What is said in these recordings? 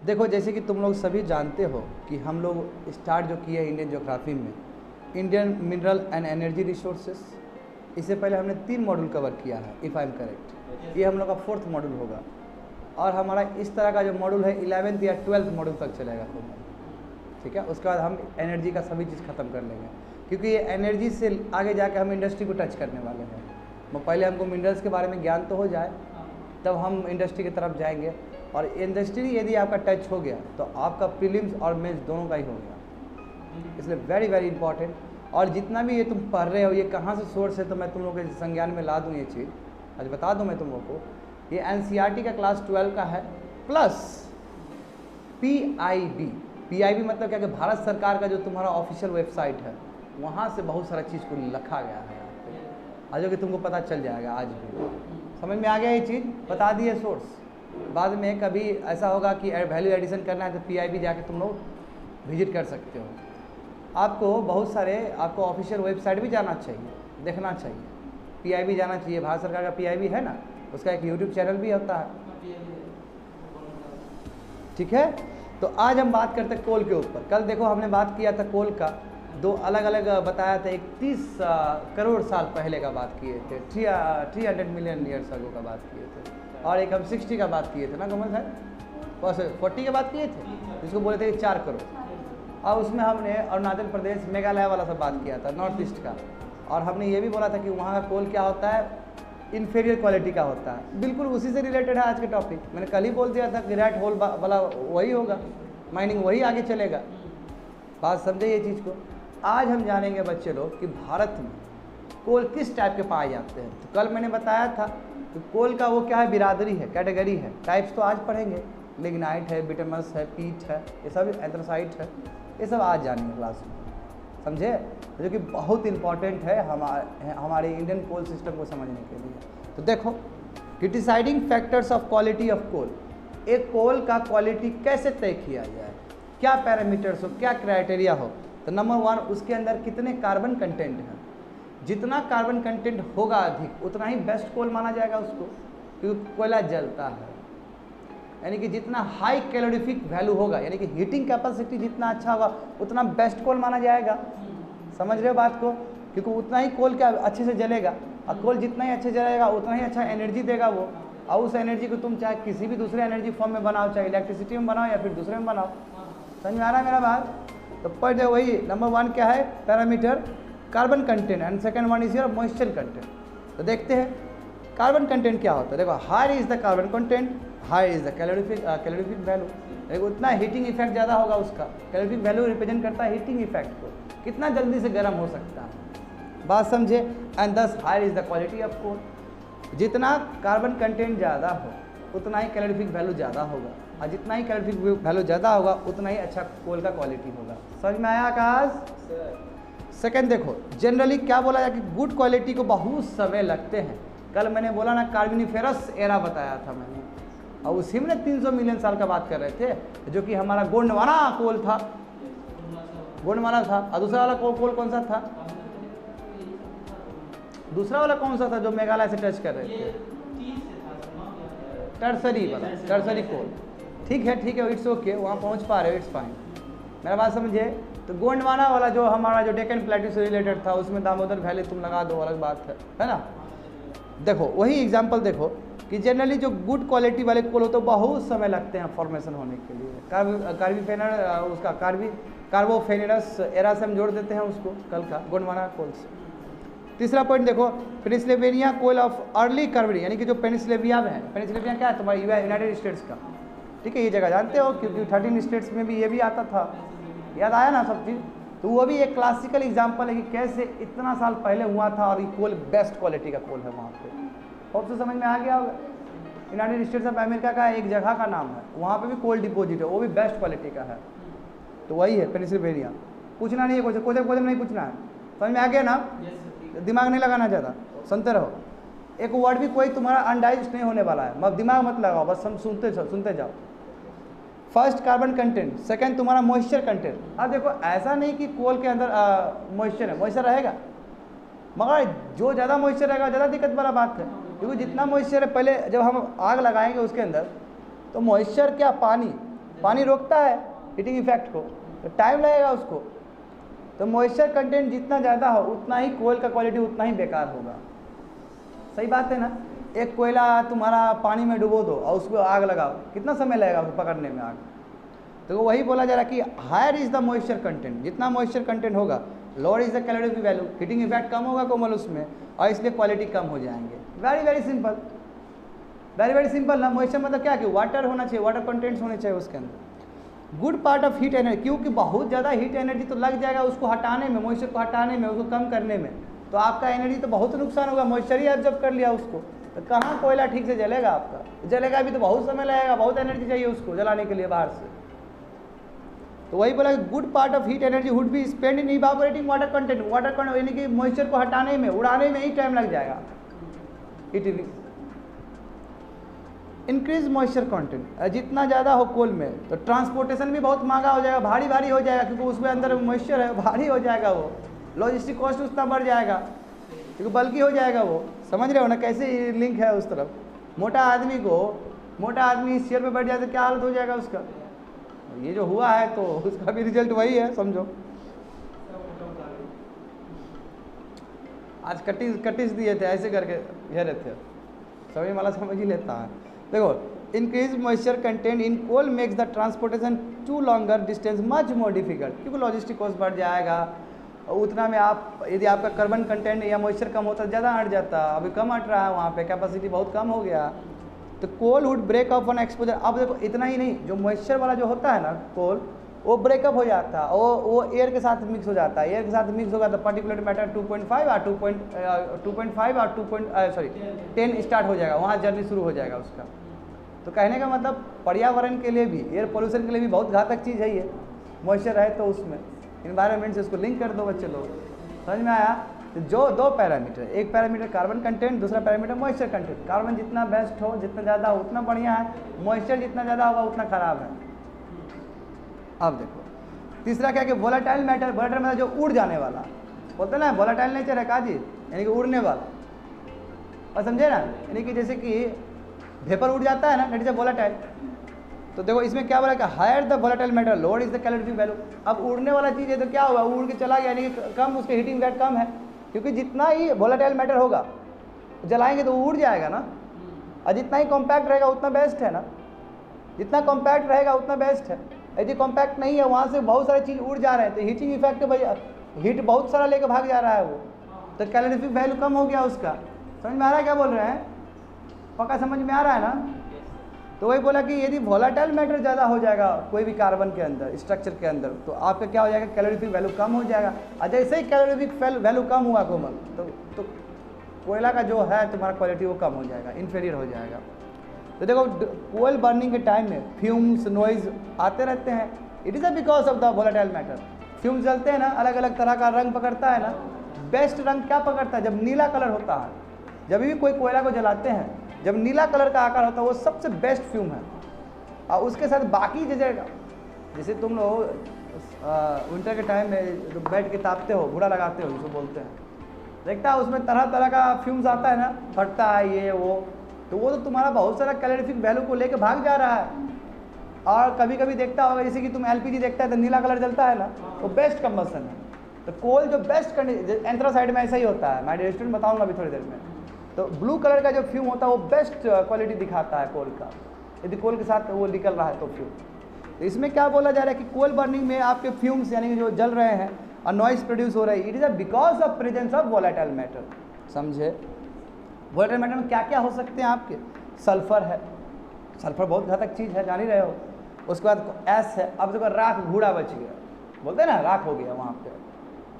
देखो, जैसे कि तुम लोग सभी जानते हो कि हम लोग स्टार्ट जो किए इंडियन ज्योग्राफी में Indian mineral and energy resources, इससे पहले हमने 3 मॉड्यूल कवर किया है इफ़ आई एम करेक्ट। ये हम लोग का 4th मॉड्यूल होगा और हमारा इस तरह का जो मॉड्यूल है 11th या 12th मॉड्यूल तक चलेगा। ठीक है, उसके बाद हम एनर्जी का सभी चीज़ ख़त्म कर लेंगे, क्योंकि ये एनर्जी से आगे जाके हम इंडस्ट्री को टच करने वाले हैं। पहले हमको मिनरल्स के बारे में ज्ञान तो हो जाए, तब हम इंडस्ट्री की तरफ जाएंगे। और इंडस्ट्री यदि आपका टच हो गया तो आपका प्रीलिम्स और मेंस दोनों का ही हो गया, इसलिए वेरी वेरी इंपॉर्टेंट। और जितना भी ये तुम पढ़ रहे हो ये कहाँ से सोर्स है, तो मैं तुम लोग के संज्ञान में ला दूँ ये चीज़, आज बता दूँ मैं तुम लोग को। ये एनसीईआरटी का क्लास 12 का है प्लस PIB मतलब क्या कि भारत सरकार का जो तुम्हारा ऑफिशियल वेबसाइट है वहाँ से बहुत सारा चीज़ को लिखा गया है। आज कि तुमको पता चल जाएगा, आज भी समझ में आ गया ये चीज़, बता दिए सोर्स। बाद में कभी ऐसा होगा कि वैल्यू एडिशन करना है तो PIB जाके तुम लोग विजिट कर सकते हो। आपको बहुत सारे आपको ऑफिशियल वेबसाइट भी जाना चाहिए, देखना चाहिए, PIB जाना चाहिए। भारत सरकार का PIB है ना, उसका एक YouTube चैनल भी होता है। ठीक है, तो आज हम बात करते हैं कोल के ऊपर। कल देखो हमने बात किया था कोल का, 2 अलग अलग बताया था। एक 30 करोड़ साल पहले का बात किए थे, 300 मिलियन ईयर्स अगो का बात किए थे, और एक हम 60 का बात किए थे ना कमल साहब, 40 की बात किए थे, जिसको बोले थे 4 करोड़। और उसमें हमने अरुणाचल प्रदेश मेघालय वाला सब बात किया था, नॉर्थ ईस्ट का। और हमने ये भी बोला था कि वहाँ का कोल क्या होता है, इन्फीरियर क्वालिटी का होता है। बिल्कुल उसी से रिलेटेड है आज के टॉपिक। मैंने कल ही बोल दिया था कि रेड होल वाला वही होगा, माइनिंग वही आगे चलेगा। बात समझे ये चीज़ को। आज हम जानेंगे बच्चे लोग कि भारत में कोल किस टाइप के पाए जाते हैं। तो कल मैंने बताया था कि कोल का वो क्या है, बिरादरी है, कैटेगरी है। टाइप्स तो आज पढ़ेंगे, लिग्नाइट है, बिटमस है, पीट है, ये सब एंथ्रासाइट है, ये सब आज जानेंगे क्लास में, समझे, जो कि बहुत इंपॉर्टेंट है हमारे इंडियन कोल सिस्टम को समझने के लिए। तो देखो, deciding factors of quality of coal, एक कोल का क्वालिटी कैसे तय किया जाए, क्या पैरामीटर्स हो, क्या क्राइटेरिया हो। तो नंबर 1, उसके अंदर कितने कार्बन कंटेंट हैं। जितना कार्बन कंटेंट होगा अधिक, उतना ही बेस्ट कोल माना जाएगा उसको, क्योंकि कोयला जलता है। यानी कि जितना हाई कैलोरीफिक वैल्यू होगा, यानी कि हीटिंग कैपेसिटी जितना अच्छा होगा, उतना बेस्ट कोल माना जाएगा। समझ रहे हो बात को, क्योंकि उतना ही कोल क्या अच्छे से जलेगा, और कोल जितना ही अच्छे जलेगा उतना ही अच्छा एनर्जी देगा वो। और उस एनर्जी को तुम चाहे किसी भी दूसरे एनर्जी फॉर्म में बनाओ, चाहे इलेक्ट्रिसिटी में बनाओ या फिर दूसरे में बनाओ। समझ में आ रहा है मेरा बात। तो पर जो वही नंबर 1 क्या है, parameter carbon content, and second 1 is your moisture content. तो देखते हैं कार्बन कंटेंट क्या होता है। देखो, higher is the carbon content, higher is the calorific value. देखो, उतना हीटिंग इफेक्ट ज़्यादा होगा उसका। कैलोरीफिक वैल्यू रिप्रेजेंट करता है हीटिंग इफेक्ट को, कितना जल्दी से गर्म हो सकता है, बात समझे। And thus higher is the quality of coal. जितना कार्बन कंटेंट ज़्यादा हो उतना ही कैलोरीफिक वैल्यू ज़्यादा होगा, और जितना ही कैलोरीफिक वैल्यू ज़्यादा होगा उतना ही अच्छा कोल का क्वालिटी होगा। समझ में आया आकाश। सेकेंड देखो, जनरली क्या बोला जाए कि गुड क्वालिटी को बहुत समय लगते हैं। कल मैंने बोला ना, कार्बोनिफेरस एरा बताया था मैंने, और उसी में 300 मिलियन साल का बात कर रहे थे, जो कि हमारा गोंडवाना कोल था, गोंडवाना था। और दूसरा वाला कोल कौन सा था, दूसरा वाला कौन सा था जो मेघालय से टच कर रहे थे, टर्सरी वाला, टर्सरी कोल। ठीक है, इट्स ओके, वहाँ पहुँच पा रहे हो, इट्स फाइन, मेरा बात समझिए। तो गोंडवाना वाला जो हमारा जो डेक्कन प्लेटू से रिलेटेड था, उसमें दामोदर वैली तुम लगा दो, अलग बात है ना। देखो वही एग्जांपल देखो कि जनरली जो गुड क्वालिटी वाले कोल हो तो बहुत समय लगते हैं फॉर्मेशन होने के लिए। उसका कार्बोफेनेरस एरा से हम जोड़ देते हैं उसको, कल का गोंडवाना कोल से। तीसरा पॉइंट देखो, Pennsylvania coal of early carboniferous, यानी कि जो पेनिसिल्वेनिया में है। पेनिसिल्वेनिया क्या है, तुम्हारा यूनाइटेड स्टेट्स का। ठीक है, ये जगह जानते हो क्योंकि 13 स्टेट्स में भी ये भी आता था, याद आया ना सब चीज़। तो वो भी एक क्लासिकल एग्जांपल है कि कैसे इतना साल पहले हुआ था और ये कोल बेस्ट क्वालिटी का कोल है वहाँ पे। होप से समझ में आ गया होगा। यूनाइटेड स्टेट्स ऑफ अमेरिका का एक जगह का नाम है, वहाँ पे भी कोल डिपोजिट है, वो भी बेस्ट क्वालिटी का है। तो वही है पेनिसिल्वेनिया। पूछना नहीं है, क्वेश्चन नहीं पूछना है, समझ में आ गया ना। दिमाग नहीं लगाना ज़्यादा, सुनते रहो। एक वर्ड भी कोई तुम्हारा अनडाइजेस्ट नहीं होने वाला है, मत दिमाग मत लगाओ, बस हम सुनते जाओ। फर्स्ट कार्बन कंटेंट, सेकंड तुम्हारा मॉइस्चर कंटेंट। अब देखो, ऐसा नहीं कि कोल के अंदर मॉइस्चर है, मॉइस्चर रहेगा, मगर जो ज़्यादा मॉइस्चर रहेगा ज़्यादा दिक्कत वाला बात है। क्योंकि जितना मॉइस्चर है, पहले जब हम आग लगाएंगे उसके अंदर, तो मॉइस्चर क्या, पानी पानी रोकता है हीटिंग इफेक्ट को, तो टाइम लगेगा उसको। तो मॉइस्चर कंटेंट जितना ज़्यादा हो उतना ही कोयल का क्वालिटी उतना ही बेकार होगा। सही बात है ना। एक कोयला तुम्हारा पानी में डुबो दो और उसको आग लगाओ, कितना समय लगेगा उसको पकड़ने में आग। तो वही बोला जा रहा है कि higher is the moisture content, जितना मॉइस्चर कंटेंट होगा lower is the calorific value, heating effect कम होगा कोमल उसमें, और इसलिए क्वालिटी कम हो जाएंगे। Very very simple, very very simple ना। मॉइस्चर मतलब क्या कि वाटर होना चाहिए, वाटर कंटेंट्स होने चाहिए उसके अंदर। Good part of heat energy, क्योंकि बहुत ज़्यादा हीट एनर्जी तो लग जाएगा उसको हटाने में, मॉइस्चर को हटाने में, उसको कम करने में, तो आपका एनर्जी तो बहुत नुकसान होगा। मॉइस्चर ही एब्जॉर्ब कर लिया उसको, तो कहाँ कोयला ठीक से जलेगा आपका, जलेगा भी तो बहुत समय लगेगा, बहुत एनर्जी चाहिए उसको जलाने के लिए बाहर से। तो वही बोला कि good part of heat energy would be spend in evaporating water content, water content यानी कि मॉइस्चर को हटाने में, उड़ाने में ही टाइम लग जाएगा। हीट इंक्रीज मॉइस्चर कंटेंट, जितना ज़्यादा हो कोल में तो ट्रांसपोर्टेशन भी बहुत महंगा हो जाएगा, भारी भारी हो जाएगा, क्योंकि उसमें अंदर मॉइस्चर है, भारी हो जाएगा वो, लॉजिस्टिक कॉस्ट उतना बढ़ जाएगा, क्योंकि बल्कि हो जाएगा वो। समझ रहे हो ना कैसे लिंक है उस तरफ। मोटा आदमी इस चेयर पे बैठ जाए तो क्या हालत हो जाएगा उसका। ये जो हुआ है तो उसका भी रिजल्ट वही है, समझो। आज कटिस दिए थे ऐसे करके घेरे थे, सभी वाला समझ ही लेता है। देखो, increase moisture content in coal makes the transportation to longer distance much more difficult, क्योंकि लॉजिस्टिक कॉस्ट बढ़ जाएगा। उतना में आप यदि आपका कार्बन कंटेंट या मॉइस्चर कम होता ज़्यादा हट जाता, अभी कम हट रहा है, वहाँ पे कैपेसिटी बहुत कम हो गया। तो coal would break off on exposure. अब देखो इतना ही नहीं, जो मॉइस्चर वाला जो होता है ना कोल, वो ब्रेकअप हो जाता है, वो एयर के साथ मिक्स हो जाता है। एयर के साथ मिक्स होगा तो पार्टिकुलेट मैटर 2.5 और 2.5 और 10 स्टार्ट हो जाएगा, वहाँ जर्नी शुरू हो जाएगा उसका। तो कहने का मतलब पर्यावरण के लिए भी, एयर पोल्यूशन के लिए भी बहुत घातक चीज़ है ये, मॉइस्चर है तो उसमें इन्वायरमेंट से उसको लिंक कर दो बच्चे लोग। समझ में आया। तो जो दो पैरामीटर, एक पैरामीटर कार्बन कंटेंट, दूसरा पैरामीटर मॉइस्चर कंटेंट। कार्बन जितना बेस्ट हो, जितना ज़्यादा हो उतना बढ़िया है, मॉइस्चर जितना ज़्यादा होगा उतना खराब है। अब देखो तीसरा क्या कि वोलेटाइल मैटर। वोलेटाइल मैटर जो उड़ जाने वाला, बोलते ना वोलेटाइल नेचर है काजी, यानी कि उड़ने वाला, और समझे ना, यानी कि जैसे कि वेपर उड़ जाता है ना, दैट इज अ वोलेटाइल। तो देखो इसमें क्या बोला कि higher the volatile matter lower is the calorific value. अब उड़ने वाला चीज़ है तो क्या हुआ, उड़ के चला गया, यानी कि कम, उसके हीटिंग इफेक्ट कम है, क्योंकि जितना ही वोलेटाइल मैटर होगा जलाएंगे तो वो उड़ जाएगा ना, और जितना ही कॉम्पैक्ट रहेगा उतना बेस्ट है ना, जितना कॉम्पैक्ट रहेगा उतना बेस्ट है। यदि कॉम्पैक्ट नहीं है, वहाँ से बहुत सारी चीज़ उड़ जा रहे हैं, तो हीटिंग इफेक्ट भैया, हीट बहुत सारा लेकर भाग जा रहा है वो, तो कैलोरीफिक वैल्यू कम हो गया उसका। समझ में आ रहा है क्या बोल रहे हैं, पक्का समझ में आ रहा है ना। तो वही बोला कि यदि वोलेटाइल मैटर ज़्यादा हो जाएगा कोई भी कार्बन के अंदर, स्ट्रक्चर के अंदर, तो आपका क्या हो जाएगा, कैलोरीफिक वैल्यू कम हो जाएगा। और जैसे ही कैलोरीफिक वैल्यू कम हुआ कोमल, तो कोयला का जो है तुम्हारा क्वालिटी वो कम हो जाएगा, इन्फीरियर हो जाएगा। तो देखो कोयल बर्निंग के टाइम में फ्यूम्स, नॉइज आते रहते हैं, it is a because of the volatile matter. Fumes जलते हैं ना, अलग अलग तरह का रंग पकड़ता है ना। बेस्ट रंग क्या पकड़ता है, जब नीला कलर होता है, जब भी कोई कोयला को जलाते हैं, जब नीला कलर का आकार होता है वो सबसे बेस्ट फ्यूम है। और उसके साथ बाकी जैसे तुम लोग विंटर के टाइम में जो बैठ के तापते हो, घूरा लगाते हो जिसको बोलते हैं, देखता है उसमें तरह तरह का फ्यूम्स आता है ना, फटता है ये वो, तो वो तो तुम्हारा बहुत सारा कैलोरीफिक वैल्यू को लेके भाग जा रहा है। और कभी कभी देखता होगा जैसे कि तुम एलपीजी देखता है तो नीला कलर जलता है ना, वो बेस्ट कंबसन है। तो कोल जो बेस्ट एंथ्रासाइड में ऐसा ही होता है, मैं रेस्टोरेंट बताऊंगा अभी थोड़ी देर में। तो ब्लू कलर का जो फ्यूम होता है वो बेस्ट क्वालिटी दिखाता है कोल का, यदि कोल के साथ वो निकल रहा है तो फ्यूम। तो इसमें क्या बोला जा रहा है कि कोल बर्निंग में आपके फ्यूम्स यानी कि जो जल रहे हैं और नॉइस प्रोड्यूस हो रही है, it is a because of presence of volatile matter. समझे। वोलेटाइल मैटर में क्या क्या हो सकते हैं आपके, सल्फर है, सल्फर बहुत घातक चीज़ है, जान ही रहे हो। उसके बाद एस है, अब देखो राख घूड़ा बच गया, बोलते हैं ना राख हो गया वहाँ पे,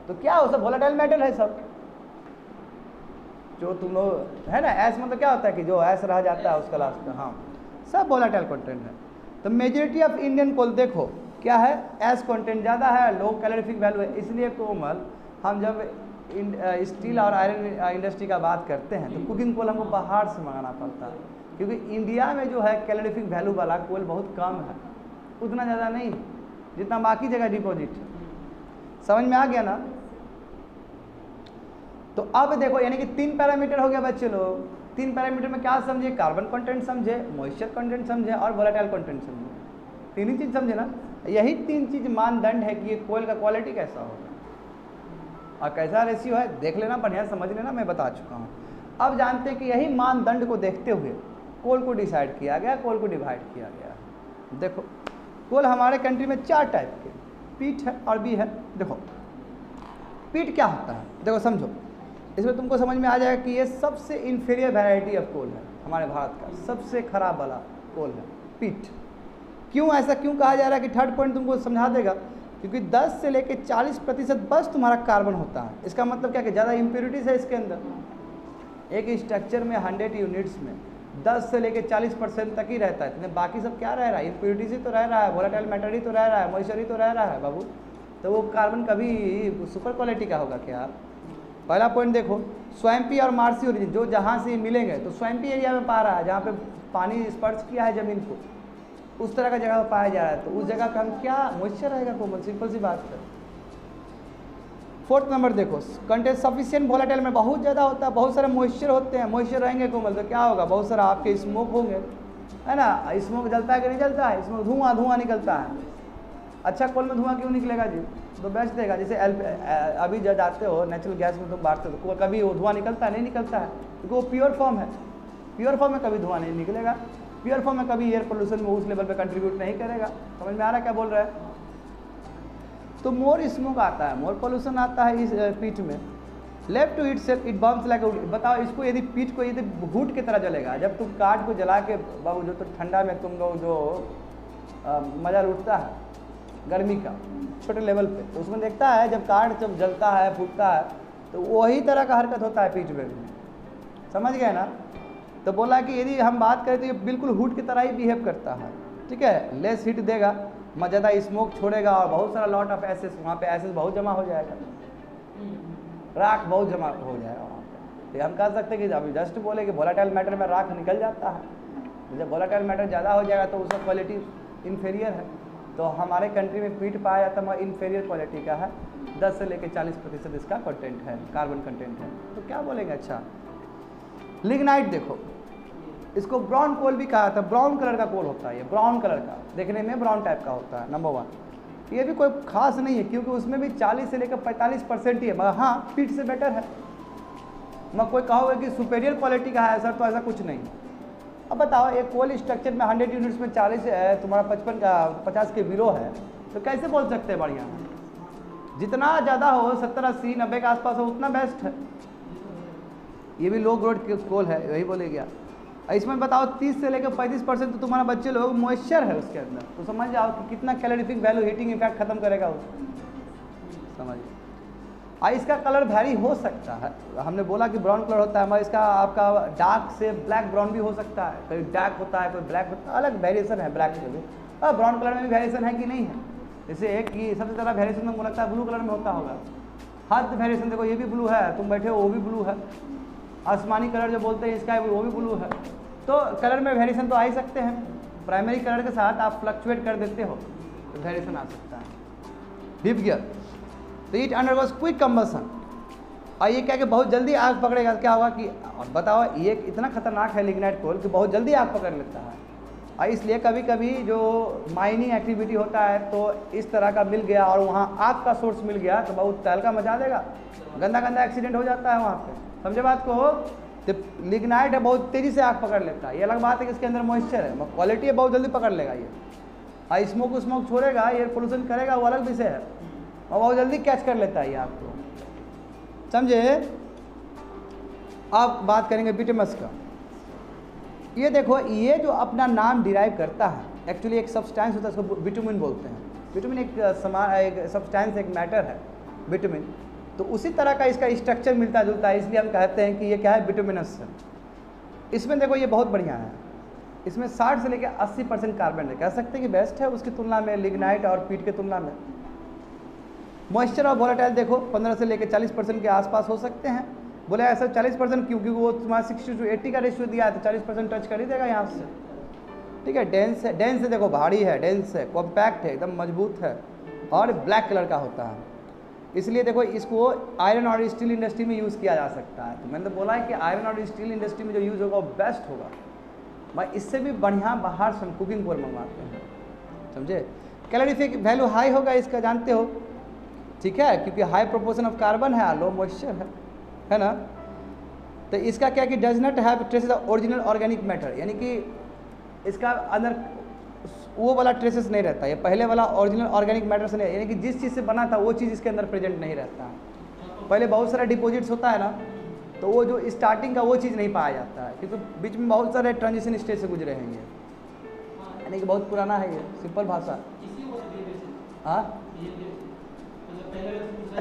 तो क्या हो सब वोलेटाइल मैटर है सब, जो तुम लोग है ना। एस मतलब क्या होता है कि जो एस रह जाता है उसका लास्ट में, हाँ सब वोलेटाइल कंटेंट है। तो मेजॉरिटी ऑफ इंडियन कोल देखो क्या है, एस कंटेंट ज़्यादा है, लो कैलोरीफिक वैल्यू है। इसलिए कोमल हम जब स्टील और आयरन इंडस्ट्री का बात करते हैं तो कुकिंग कोल हमको बाहर से मंगाना पड़ता है, क्योंकि इंडिया में जो है कैलोरीफिक वैल्यू वाला कोल बहुत कम है, उतना ज़्यादा नहीं जितना बाकी जगह डिपॉजिट है। समझ में आ गया ना। तो अब देखो यानी कि 3 पैरामीटर हो गया बच्चे लोग। 3 पैरामीटर में क्या समझे, कार्बन कंटेंट समझे, मॉइस्चर कंटेंट समझे और वोलेटाइल कंटेंट समझे। तीन ही चीज़ समझे ना, यही तीन चीज़ मानदंड है कि ये कोयल का क्वालिटी कैसा होगा और कैसा रेशियो है, देख लेना, बढ़िया समझ लेना, मैं बता चुका हूँ। अब जानते हैं कि यही मानदंड को देखते हुए कोल को डिसाइड किया गया, कोल को डिवाइड किया गया। देखो कोल हमारे कंट्री में 4 टाइप के, पीट है और बी है। देखो पीट क्या होता है, देखो समझो, इसमें तुमको समझ में आ जाएगा कि ये सबसे इन्फीरियर वैरायटी ऑफ कोल है, हमारे भारत का सबसे खराब वाला कोल है पीट। क्यों ऐसा क्यों कहा जा रहा है कि थर्ड पॉइंट तुमको समझा देगा, क्योंकि 10 से लेकर 40% बस तुम्हारा कार्बन होता है। इसका मतलब क्या कि ज़्यादा इम्प्योरिटीज़ है इसके अंदर। एक स्ट्रक्चर में 100 यूनिट्स में 10 से लेकर 40% तक ही रहता है, तो बाकी सब क्या रह रहा है, इम्प्योरिटीज ही तो रह रहा है, वोलेटाइल मैटर ही तो रह रहा है, मॉइस्चर ही तो रह रहा है बाबू। तो वो कार्बन कभी सुपर क्वालिटी का होगा क्या? पहला पॉइंट देखो, स्वैम्पी और मार्सी ओरिजिन, जो जहाँ से मिलेंगे, तो स्वैम्पी एरिया में पा रहा है, जहाँ पे पानी स्पर्श किया है ज़मीन को, उस तरह का जगह पर पाया जा रहा है, तो उस जगह पे हम क्या मॉइस्चर रहेगा कोमल, सिंपल सी बात है। 4th नंबर देखो, कंटेंट सफिशिएंट वोलेटाइल में बहुत ज़्यादा होता है, बहुत सारे मॉइस्चर होते हैं, मॉइस्चर रहेंगे कोमल तो क्या होगा, बहुत सारा आपके स्मोक होंगे, है ना। स्मोक जलता है कि नहीं जलता है, इसमें धुआं निकलता है। अच्छा कोल में धुआं क्यों निकलेगा जी, तो बेच देगा। जैसे अभी जब जाते हो नेचुरल गैस में तुम बांटते हो तो कभी वो धुआं निकलता है, नहीं निकलता है, क्योंकि वो प्योर फॉर्म है। प्योर फॉर्म में कभी धुआं नहीं निकलेगा, प्योर फॉर्म में कभी एयर पोल्यूशन में उस लेवल पे कंट्रीब्यूट नहीं करेगा। समझ में आ रहा है क्या बोल रहा है? तो मोर स्मोक आता है, मोर पोल्यूशन आता है इस पीट में। Left to itself it burns like wood. बताओ इसको, यदि पीट को यदि हुड की तरह जलेगा, जब तुम काठ को जला के बाबू जो तो ठंडा में तुम लोग जो मज़ा लूटता है गर्मी का छोटे लेवल पे, तो उसमें देखता है जब काठ जब जलता है फूटता है तो वही तरह का हरकत होता है पीठ में भी। समझ गए ना? तो बोला कि यदि हम बात करें तो ये बिल्कुल हुड की तरह ही बिहेव करता है, ठीक है। लेस हीट देगा, ज़्यादा स्मोक छोड़ेगा और बहुत सारा लॉट ऑफ एसेस, वहाँ पे एसेस बहुत जमा हो जाएगा, राख बहुत जमा हो जाएगा वहाँ पे। तो हम कह सकते हैं कि अभी जस्ट बोले कि वोलेटाइल मैटर में राख निकल जाता है। जब वोलेटाइल मैटर ज़्यादा हो जाएगा तो उसका क्वालिटी इन्फीरियर है। तो हमारे कंट्री में पीट पाया जाता है इन्फीरियर क्वालिटी का है, 10 से लेकर 40% इसका कंटेंट है, कार्बन कंटेंट है। तो क्या बोलेंगे? अच्छा लिग्नाइट देखो, इसको ब्राउन कोल भी कहा था, ब्राउन कलर का कोल होता है ये, ब्राउन कलर का, देखने में ब्राउन टाइप का होता है। नंबर 1 ये भी कोई खास नहीं है, क्योंकि उसमें भी 40 से लेकर 45% ही है, मगर हाँ पीट से बेटर है। मैं कोई कहोगे कि सुपेरियर क्वालिटी का है सर, तो ऐसा कुछ नहीं। अब बताओ एक कोल स्ट्रक्चर में 100 यूनिट्स में 40 है, तुम्हारा 50 के बिलो है, तो कैसे बोल सकते हैं बढ़िया? जितना ज़्यादा हो 70, 80, 90 के आसपास हो उतना बेस्ट है। ये भी लो ग्रोथ के कोल है, वही बोले गया। इसमें बताओ 30 से लेकर 35% तो तुम्हारा बच्चे लोग मॉइस्चर है उसके अंदर, तो समझ जाओ कि कितना कैलोरीफिक वैल्यू हीटिंग इफेक्ट खत्म करेगा उसको। समझिए। इसका कलर वैरी हो सकता है, हमने बोला कि ब्राउन कलर होता है, मगर इसका आपका डार्क से ब्लैक ब्राउन भी हो सकता है, कोई डार्क होता है कोई ब्लैक होता है, अलग वेरिएशन है ब्लैक में भी। और ब्राउन कलर में भी वेरिएशन है कि नहीं है? जैसे एक ये सबसे ज़्यादा वेरिएशन हमको लगता है ब्लू कलर में होता होगा। हद वेरिएशन देखो, ये भी ब्लू है, तुम बैठे हो वो भी ब्लू है, आसमानी कलर जो बोलते हैं इसका वो भी ब्लू है। तो कलर में वेरिएशन तो आ ही सकते हैं, प्राइमरी कलर के साथ आप फ्लक्चुएट कर देते हो तो वेरिएशन आ सकता है। डिप गियर तो इट अंडरगोस क्विक कंबसन, और ये क्या कि बहुत जल्दी आग पकड़ेगा। क्या होगा कि बताओ, ये इतना खतरनाक है लिग्नाइट कोल कि बहुत जल्दी आग पकड़ लेता है। और इसलिए कभी कभी जो माइनिंग एक्टिविटी होता है तो इस तरह का मिल गया और वहाँ आग का सोर्स मिल गया तो बहुत तहलका मचा देगा, गंदा एक्सीडेंट हो जाता है वहाँ पे। समझे बात को? तो लिग्नाइट है, बहुत तेज़ी से आग पकड़ लेता है। ये अलग बात है कि इसके अंदर मॉइस्चर है, क्वालिटी है, बहुत जल्दी पकड़ लेगा ये। और स्मोक छोड़ेगा, एयर पोल्यूशन करेगा, वो अलग विषय है, और बहुत जल्दी कैच कर लेता है ये आपको। समझे? अब बात करेंगे बिटमस का। ये देखो, ये जो अपना नाम डिराइव करता है, एक्चुअली एक सब्सटेंस होता है, उसको बिटुमिन बोलते हैं। बिटुमिन एक सब्सटेंस, एक मैटर है बिटुमिन। तो उसी तरह का इसका स्ट्रक्चर मिलता जुलता है, इसलिए हम कहते हैं कि ये क्या है, बिटुमिनस है। इसमें देखो ये बहुत बढ़िया है, इसमें 60 से लेकर 80% कार्बन है, कह सकते हैं कि बेस्ट है उसकी तुलना में, लिग्नाइट और पीट की तुलना में। मॉइस्चर और वोलेटाइल देखो 15 से लेकर 40% के आसपास हो सकते हैं। बोले ऐसा 40% क्यों? क्योंकि वो तुम्हारा 60:80 का रेशियो दिया है, तो 40% टच कर ही देगा यहाँ से। ठीक है, डेंस है, डेंस है, देखो भारी है, डेंस है, कॉम्पैक्ट है, एकदम मजबूत है, और ब्लैक कलर का होता है। इसलिए देखो इसको आयरन और स्टील इंडस्ट्री में यूज़ किया जा सकता है। तो मैंने तो बोला है कि आयरन और स्टील इंडस्ट्री में जो यूज़ होगा वो बेस्ट होगा। मैं इससे भी बढ़िया बाहर से हम कुकिंग कोल मंगवाते हैं, समझे। कैलोरीफिक वैल्यू हाई होगा इसका, जानते हो, ठीक है, क्योंकि हाई प्रोपोर्शन ऑफ कार्बन है, लो मॉइस्चर है ना। तो इसका क्या कि does not have traces of original organic matter, यानी कि इसका अंदर वो वाला ट्रेसेस नहीं रहता, ये पहले वाला ओरिजिनल ऑर्गेनिक मैटर से नहीं, यानी कि जिस चीज़ से बना था वो चीज़ इसके अंदर प्रेजेंट नहीं रहता है। पहले बहुत सारा डिपॉजिट्स होता है ना, तो वो जो स्टार्टिंग का वो चीज़ नहीं पाया जाता है, क्योंकि बीच में बहुत सारे ट्रांजिशन स्टेज से गुजरे हैं ये, यानी कि बहुत पुराना है ये, सिंपल भाषा। हाँ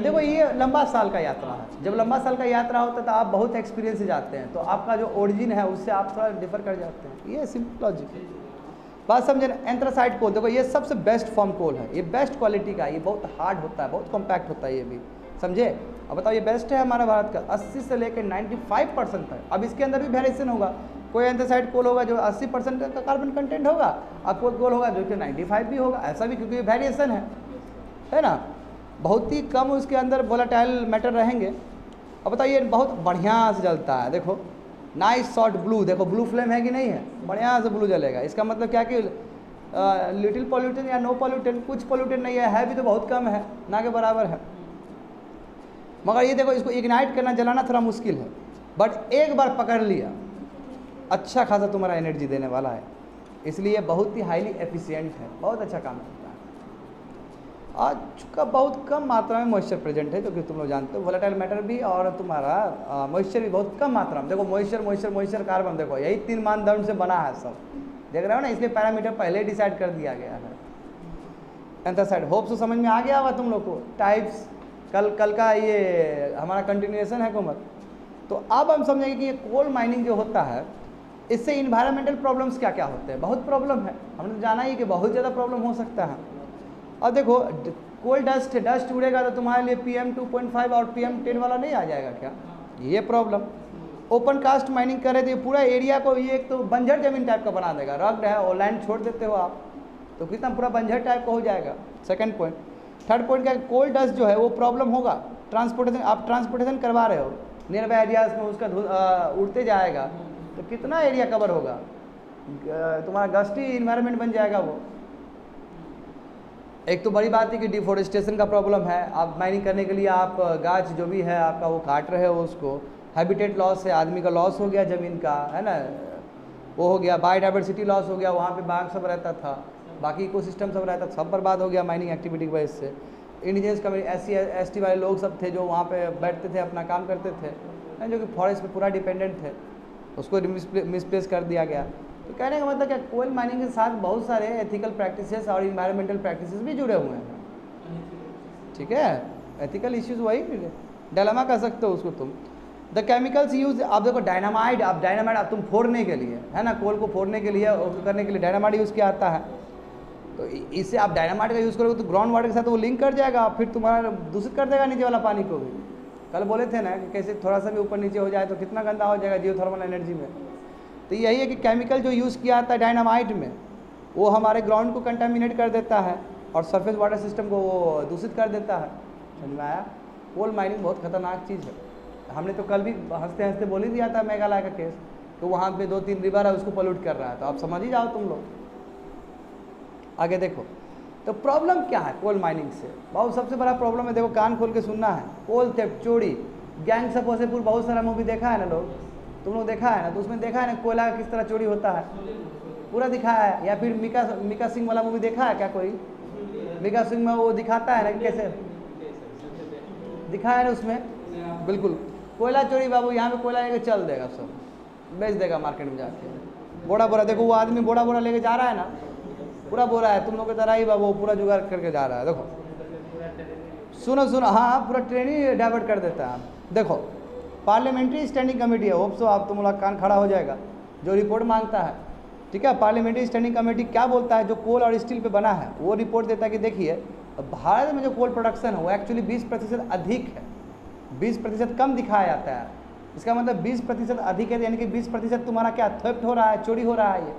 देखो ये लंबा साल का यात्रा है, जब लंबा साल का यात्रा होता है तो आप बहुत एक्सपीरियंस से जाते हैं, तो आपका जो ओरिजिन है उससे आप थोड़ा डिफर कर जाते हैं, ये सिंपल लॉजिक है, बात समझे ना। एंथ्रासाइट कोल देखो ये सबसे बेस्ट फॉर्म कोल है, ये बेस्ट क्वालिटी का, ये बहुत हार्ड होता है, बहुत कॉम्पैक्ट होता है ये भी, समझे। अब बताओ ये बेस्ट है हमारा भारत का, 80 से लेकर 95% है। अब इसके अंदर भी वेरिएशन होगा, कोई एंथ्रासाइट कोल होगा जो 80% का कार्बन कंटेंट होगा, अब कोई कोल होगा जो कि 95 भी होगा, ऐसा भी, क्योंकि वेरिएशन है ना। बहुत ही कम उसके अंदर वोलेटाइल मैटर रहेंगे। अब बताइए बहुत बढ़िया से जलता है, देखो नाइस शॉर्ट ब्लू, देखो ब्लू फ्लेम है कि नहीं है, बढ़िया से ब्लू जलेगा। इसका मतलब क्या कि लिटिल पॉल्यूटेंट या नो पॉल्यूटेंट, कुछ पॉल्यूटेंट नहीं है भी तो बहुत कम है, ना के बराबर है। मगर ये देखो इसको इग्नाइट करना, जलाना थोड़ा मुश्किल है, बट एक बार पकड़ लिया अच्छा खासा तुम्हारा एनर्जी देने वाला है, इसलिए बहुत ही हाईली एफिशिएंट है, बहुत अच्छा काम करता है। आज चूँकि बहुत कम मात्रा में मॉइस्चर प्रेजेंट है, जो कि तुम लोग जानते हो, वोलेटाइल मैटर भी और तुम्हारा मॉइस्चर भी बहुत कम मात्रा में। देखो मॉइस्चर मॉइस्चर मॉइस्चर कार्बन, देखो यही 3 मानदंड से बना है सब, देख रहे हो ना, इसलिए पैरामीटर पहले डिसाइड कर दिया गया है। एंथ्रासाइट होप से समझ में आ गया होगा तुम लोग को, टाइप्स कल का ये हमारा कंटिन्यूएशन है कोमल। तो अब हम समझेंगे कि ये कोल माइनिंग जो होता है इससे इन्वायरमेंटल प्रॉब्लम्स क्या क्या होते हैं। बहुत प्रॉब्लम है, हमने जाना ही कि बहुत ज़्यादा प्रॉब्लम हो सकता है। और देखो कोल डस्ट उड़ेगा तो तुम्हारे लिए PM 2.5 और PM 10 वाला नहीं आ जाएगा क्या, ये प्रॉब्लम। ओपन कास्ट माइनिंग करे तो ये पूरा एरिया को ये एक तो बंजर जमीन टाइप का बना देगा, रग्ड है और लैंड छोड़ देते हो आप तो कितना पूरा बंजर टाइप का हो जाएगा, सेकंड पॉइंट। थर्ड पॉइंट क्या, कोल डस्ट जो है वो प्रॉब्लम होगा, ट्रांसपोर्टेशन, आप ट्रांसपोर्टेशन करवा रहे हो नियर बाई एरियाज में, उसका उड़ते जाएगा तो कितना एरिया कवर होगा, तुम्हारा गस्टी इन्वायरमेंट बन जाएगा वो। एक तो बड़ी बात है कि डिफोरेस्टेशन का प्रॉब्लम है, आप माइनिंग करने के लिए आप गाछ जो भी है आपका वो काट रहे हो, उसको हैबिटेट लॉस है, आदमी का लॉस हो गया ज़मीन का, है ना, वो हो गया, बायोडाइवर्सिटी लॉस हो गया, वहाँ पे बाघ सब रहता था, बाकी इकोसिस्टम सब रहता था, सब बर्बाद हो गया माइनिंग एक्टिविटी की वजह से। इंडिजिनस कम्युनिटी SC/ST वाले लोग सब थे जो वहाँ पे बैठते थे, अपना काम करते थे, जो कि फॉरेस्ट पे पूरा डिपेंडेंट थे, उसको मिसप्लेस कर दिया गया। तो कहने का मतलब क्या, कोल माइनिंग के साथ बहुत सारे एथिकल प्रैक्टिसेस और इन्वायरमेंटल प्रैक्टिसेस भी जुड़े हुए हैं, ठीक है। एथिकल इश्यूज वही डायलेमा कह सकते हो उसको तुम। द केमिकल्स यूज, आप देखो डायनामाइट, आप तुम फोड़ने के लिए, है ना, कोल को फोड़ने के लिए और करने के लिए डायनामाइट यूज़ किया जाता है। तो इससे आप डायनामाइट का यूज़ करोगे तो ग्राउंड वाटर के साथ वो लिंक कर जाएगा, फिर तुम्हारा दूषित कर देगा नीचे वाला पानी को भी। कल बोले थे ना कि कैसे थोड़ा सा भी ऊपर नीचे हो जाए तो कितना गंदा हो जाएगा जियोथर्मल एनर्जी में। तो यही है कि केमिकल जो यूज़ किया जाता है डायनामाइट में, वो हमारे ग्राउंड को कंटामिनेट कर देता है और सरफेस वाटर सिस्टम को वो दूषित कर देता है। समझ में आया। कोल माइनिंग बहुत खतरनाक चीज़ है। हमने तो कल भी हंसते हंसते बोल ही दिया था मेघालय का केस, तो वहाँ पे 2-3 रिवर है उसको पोल्यूट कर रहा है, तो आप समझ ही जाओ तुम लोग। आगे देखो, तो प्रॉब्लम क्या है कोल माइनिंग से, बहुत सबसे बड़ा प्रॉब्लम है, देखो कान खोल के सुनना है। कोल थेफ्ट, चोरी, गैंग्स ऑफ वासेपुर, बहुत सारा मूवी देखा है ना लोग, तुम लोग देखा है ना, तो उसमें देखा है ना कोयला किस तरह चोरी होता है, पूरा दिखाया है। या फिर मिका सिंह वाला मूवी देखा है क्या कोई? मिका सिंह में वो दिखाता है ना कि कैसे दिखाया है ना उसमें, बिल्कुल कोयला चोरी बाबू, यहाँ पे कोयला लेके चल देगा, सब बेच देगा मार्केट में जाके, बोरा बोरा। देखो वो आदमी बोरा बोरा लेके जा रहा है ना, पूरा बोरा है, तुम लोग की तरह ही बाबू पूरा जुगाड़ करके जा रहा है। देखो सुनो सुनो, हाँ पूरा ट्रेन ही डाइवर्ट कर देता है। देखो पार्लियामेंट्री स्टैंडिंग कमेटी है, होप सो आप तुम लोग कान खड़ा हो जाएगा, जो रिपोर्ट मांगता है, ठीक है। पार्लियामेंट्री स्टैंडिंग कमेटी क्या बोलता है, जो कोल और स्टील पे बना है वो रिपोर्ट देता है कि देखिए भारत में जो कोल प्रोडक्शन है वो एक्चुअली 20% अधिक है, 20% कम दिखाया जाता है। इसका मतलब 20% अधिक है, यानी कि 20% तुम्हारा क्या थेफ्ट हो रहा है, चोरी हो रहा है, ये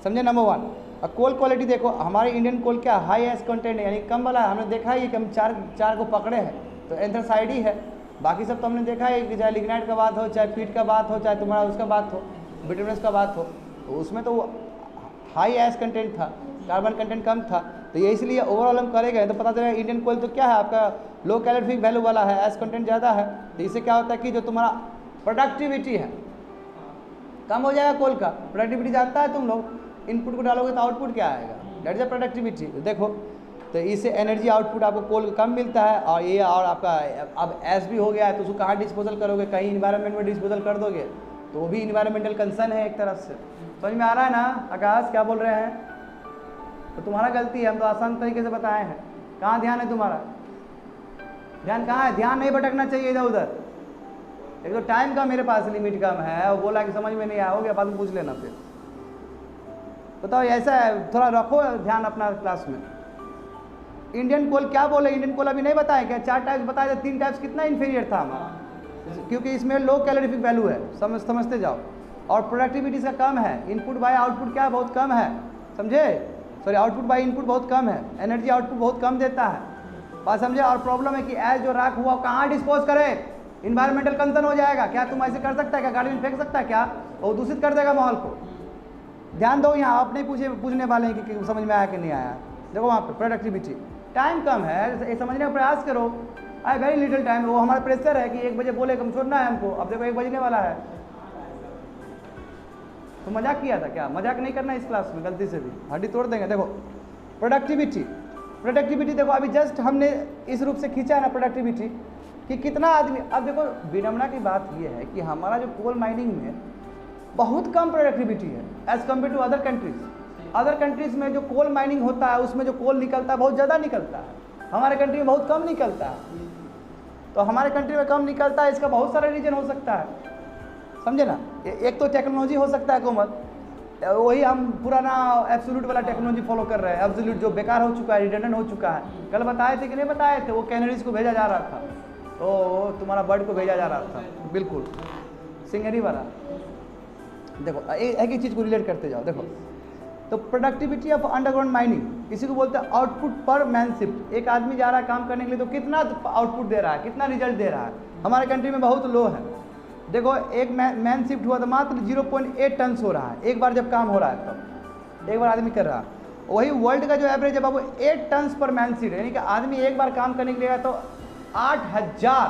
समझे। नंबर 1। और कोल क्वालिटी देखो, हमारे इंडियन कोल क्या हाई एस कंटेंट है, यानी कम वाला है। हमने देखा ही कि हम चार को पकड़े हैं तो एंथ्रासाइड ही है, बाकी सब तो हमने देखा है कि चाहे लिग्नाइट का बात हो, चाहे पीट का बात हो, चाहे तुम्हारा उसका बात हो, बिटुमिनस का बात हो, तो उसमें तो हाई एस कंटेंट था। कार्बन कंटेंट कम था, तो ये इसलिए ओवरऑल हम करे गए तो पता चला इंडियन कोयल तो क्या है आपका लो कैलोरीफिक वैल्यू वाला है, एस कंटेंट ज़्यादा है, तो इससे क्या होता है कि जो तुम्हारा प्रोडक्टिविटी है कम हो जाएगा। कोल का प्रोडक्टिविटी जानता है तुम लोग, इनपुट को डालोगे तो आउटपुट क्या आएगा, दैट इज अ प्रोडक्टिविटी। देखो तो इससे एनर्जी आउटपुट आपको कोल कम मिलता है, और ये और आपका अब एस भी हो गया है तो उसको कहाँ डिस्पोजल करोगे, कहीं इन्वायरमेंट में डिस्पोजल कर दोगे तो वो भी इन्वायरमेंटल कंसर्न है एक तरफ से। समझ में आ रहा है ना आकाश क्या बोल रहे हैं? तो तुम्हारा गलती है, हम तो आसान तरीके से बताए हैं। कहाँ ध्यान है तुम्हारा? ध्यान कहाँ है? ध्यान नहीं भटकना चाहिए इधर उधर। एक तो टाइम का मेरे पास लिमिट कम है, और बोला कि समझ में नहीं आया, हो गया बाद में पूछ लेना फिर। बताओ ऐसा है, थोड़ा रखो ध्यान अपना क्लास में। इंडियन कोल क्या बोले? इंडियन कोल अभी नहीं बताया क्या? 4 टाइप्स बताए थे, 3 टाइप्स कितना इन्फीरियर था हमारा, क्योंकि इसमें लो कैलोरीफिक वैल्यू है, समझते जाओ, और प्रोडक्टिविटी इसका कम है, इनपुट बाय आउटपुट क्या बहुत कम है, समझे? सॉरी आउटपुट बाय इनपुट बहुत कम है, एनर्जी आउटपुट बहुत कम देता है, बात समझे? और प्रॉब्लम है कि एज जो राख हुआ कहाँ डिस्पोज करे, इन्वायरमेंटल कंसर्न हो जाएगा। क्या तुम ऐसे कर सकता है क्या? गाड़ी में फेंक सकता है क्या? वो दूषित कर देगा माहौल को। ध्यान दो यहाँ, आप नहीं पूछने वाले हैं कि समझ में आया कि नहीं आया। देखो वहाँ पे प्रोडक्टिविटी टाइम कम है, ये समझने का प्रयास करो। आई वेरी लिटिल टाइम, वो हमारा प्रेशर है कि 1 बजे बोले कम छोड़ना है हमको, अब देखो 1 बजने वाला है। तो मजाक किया था क्या? मजाक नहीं करना इस क्लास में गलती से भी, हड्डी तोड़ देंगे। देखो प्रोडक्टिविटी देखो अभी जस्ट हमने इस रूप से खींचा है ना प्रोडक्टिविटी कि कितना आदमी। अब देखो विडम्बना की बात यह है कि हमारा जो कोल माइनिंग में बहुत कम प्रोडक्टिविटी है as compare to other countries. Other countries में जो कोल माइनिंग होता है उसमें जो कोल निकलता है बहुत ज़्यादा निकलता है, हमारे कंट्री में बहुत कम निकलता है। तो हमारे कंट्री में कम निकलता है, इसका बहुत सारा रीजन हो सकता है, समझे ना? एक तो टेक्नोलॉजी हो सकता है कोमल, वही हम पुराना एब्सोल्यूट वाला टेक्नोलॉजी फॉलो कर रहे हैं, एब्सोल्यूट जो बेकार हो चुका है, रिडंडेंट हो चुका है। कल बताए थे कि नहीं बताए थे? वो कैनरीज को भेजा जा रहा था, तो तुम्हारा बर्ड को भेजा जा रहा था, बिल्कुल सिंगरी वाला। देखो एक ही चीज़ को रिलेट करते जाओ। देखो तो प्रोडक्टिविटी ऑफ अंडरग्राउंड माइनिंग इसी को बोलते हैं आउटपुट पर मैन शिफ्ट। एक आदमी जा रहा है काम करने के लिए तो कितना आउटपुट दे रहा है, कितना रिजल्ट दे रहा है, हमारे कंट्री में बहुत लो है। देखो एक मैन शिफ्ट हुआ तो मात्र 0.8 टन हो रहा है एक बार जब काम हो रहा है, तब एक बार आदमी कर रहा है। वही वर्ल्ड का जो एवरेज है बाबू 8 टन पर मैन शिफ्ट, यानी कि आदमी एक बार काम करने के लिए तो 8000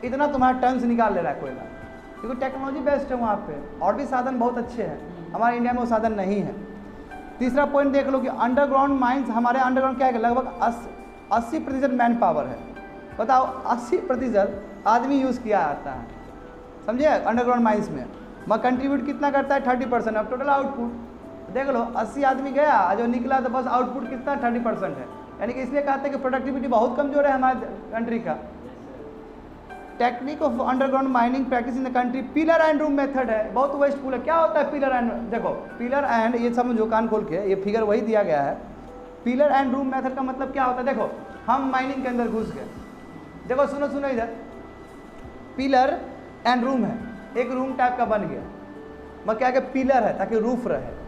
इतना तुम्हारा टन्स निकाल ले रहा है कोयला, क्योंकि टेक्नोलॉजी बेस्ट है वहाँ पे, और भी साधन बहुत अच्छे हैं। हमारे इंडिया में वो साधन नहीं है। तीसरा पॉइंट देख लो कि अंडरग्राउंड माइंस, हमारे अंडरग्राउंड क्या है, लगभग 80% मैन पावर है। बताओ 80% आदमी यूज़ किया जाता है, समझे? अंडरग्राउंड माइंस में मैं कंट्रीब्यूट कितना करता है 30% ऑफ टोटल आउटपुट। देख लो 80 आदमी गया, जो निकला तो बस आउटपुट कितना 30% है, यानी कि इसलिए कहते हैं कि प्रोडक्टिविटी बहुत कमजोर है हमारे कंट्री का। Technique of underground mining practice in the country pillar and room method है, बहुत वेस्टफुल है। क्या होता है पिलर एंड? देखो पिलर एंड, ये समझो कान खोल के, ये फिगर वही दिया गया है। पिलर एंड रूम मेथड का मतलब क्या होता है? देखो हम माइनिंग के अंदर घुस गए, देखो सुनो इधर, पिलर एंड रूम है, एक रूम टाइप का बन गया। मैं क्या पिलर है ताकि रूफ रहे।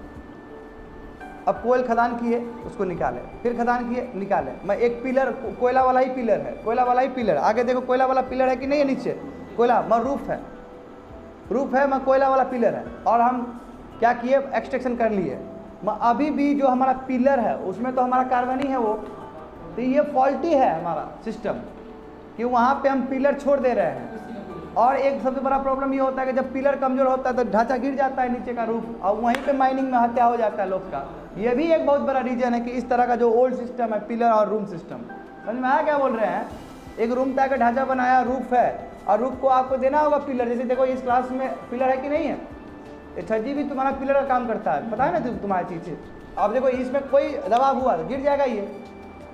अब कोयल खदान किए उसको निकाले, फिर खदान किए निकाले, मैं एक पिलर कोयला वाला ही पिलर है, कोयला वाला ही पिलर। आगे देखो कोयला वाला पिलर है कि नहीं है? नीचे कोयला, मैं रूफ है, मैं कोयला वाला पिलर है। और हम क्या किए? एक्सट्रैक्शन कर लिए। मैं अभी भी जो हमारा पिलर है उसमें तो हमारा कार्बन ही है वो, तो ये फॉल्टी है हमारा सिस्टम कि वहाँ पे हम पिलर छोड़ दे रहे हैं। और एक सबसे बड़ा प्रॉब्लम ये होता है कि जब पिलर कमजोर होता है तो ढांचा गिर जाता है नीचे का रूफ, और वहीं पे माइनिंग में हत्या हो जाता है लोग का। ये भी एक बहुत बड़ा रीजन है कि इस तरह का जो ओल्ड सिस्टम है पिलर और रूम सिस्टम। समझ में आया क्या बोल रहे हैं? एक रूम टाइप का ढांचा बनाया, रूफ है, और रूफ को आपको देना होगा पिलर। जैसे देखो इस क्लास में पिलर है कि नहीं है? छज्जी भी तुम्हारा पिलर का काम करता है, पता है ना तुम्हारी चीज़। अब देखो इसमें कोई दबाव हुआ तो गिर जाएगा ये,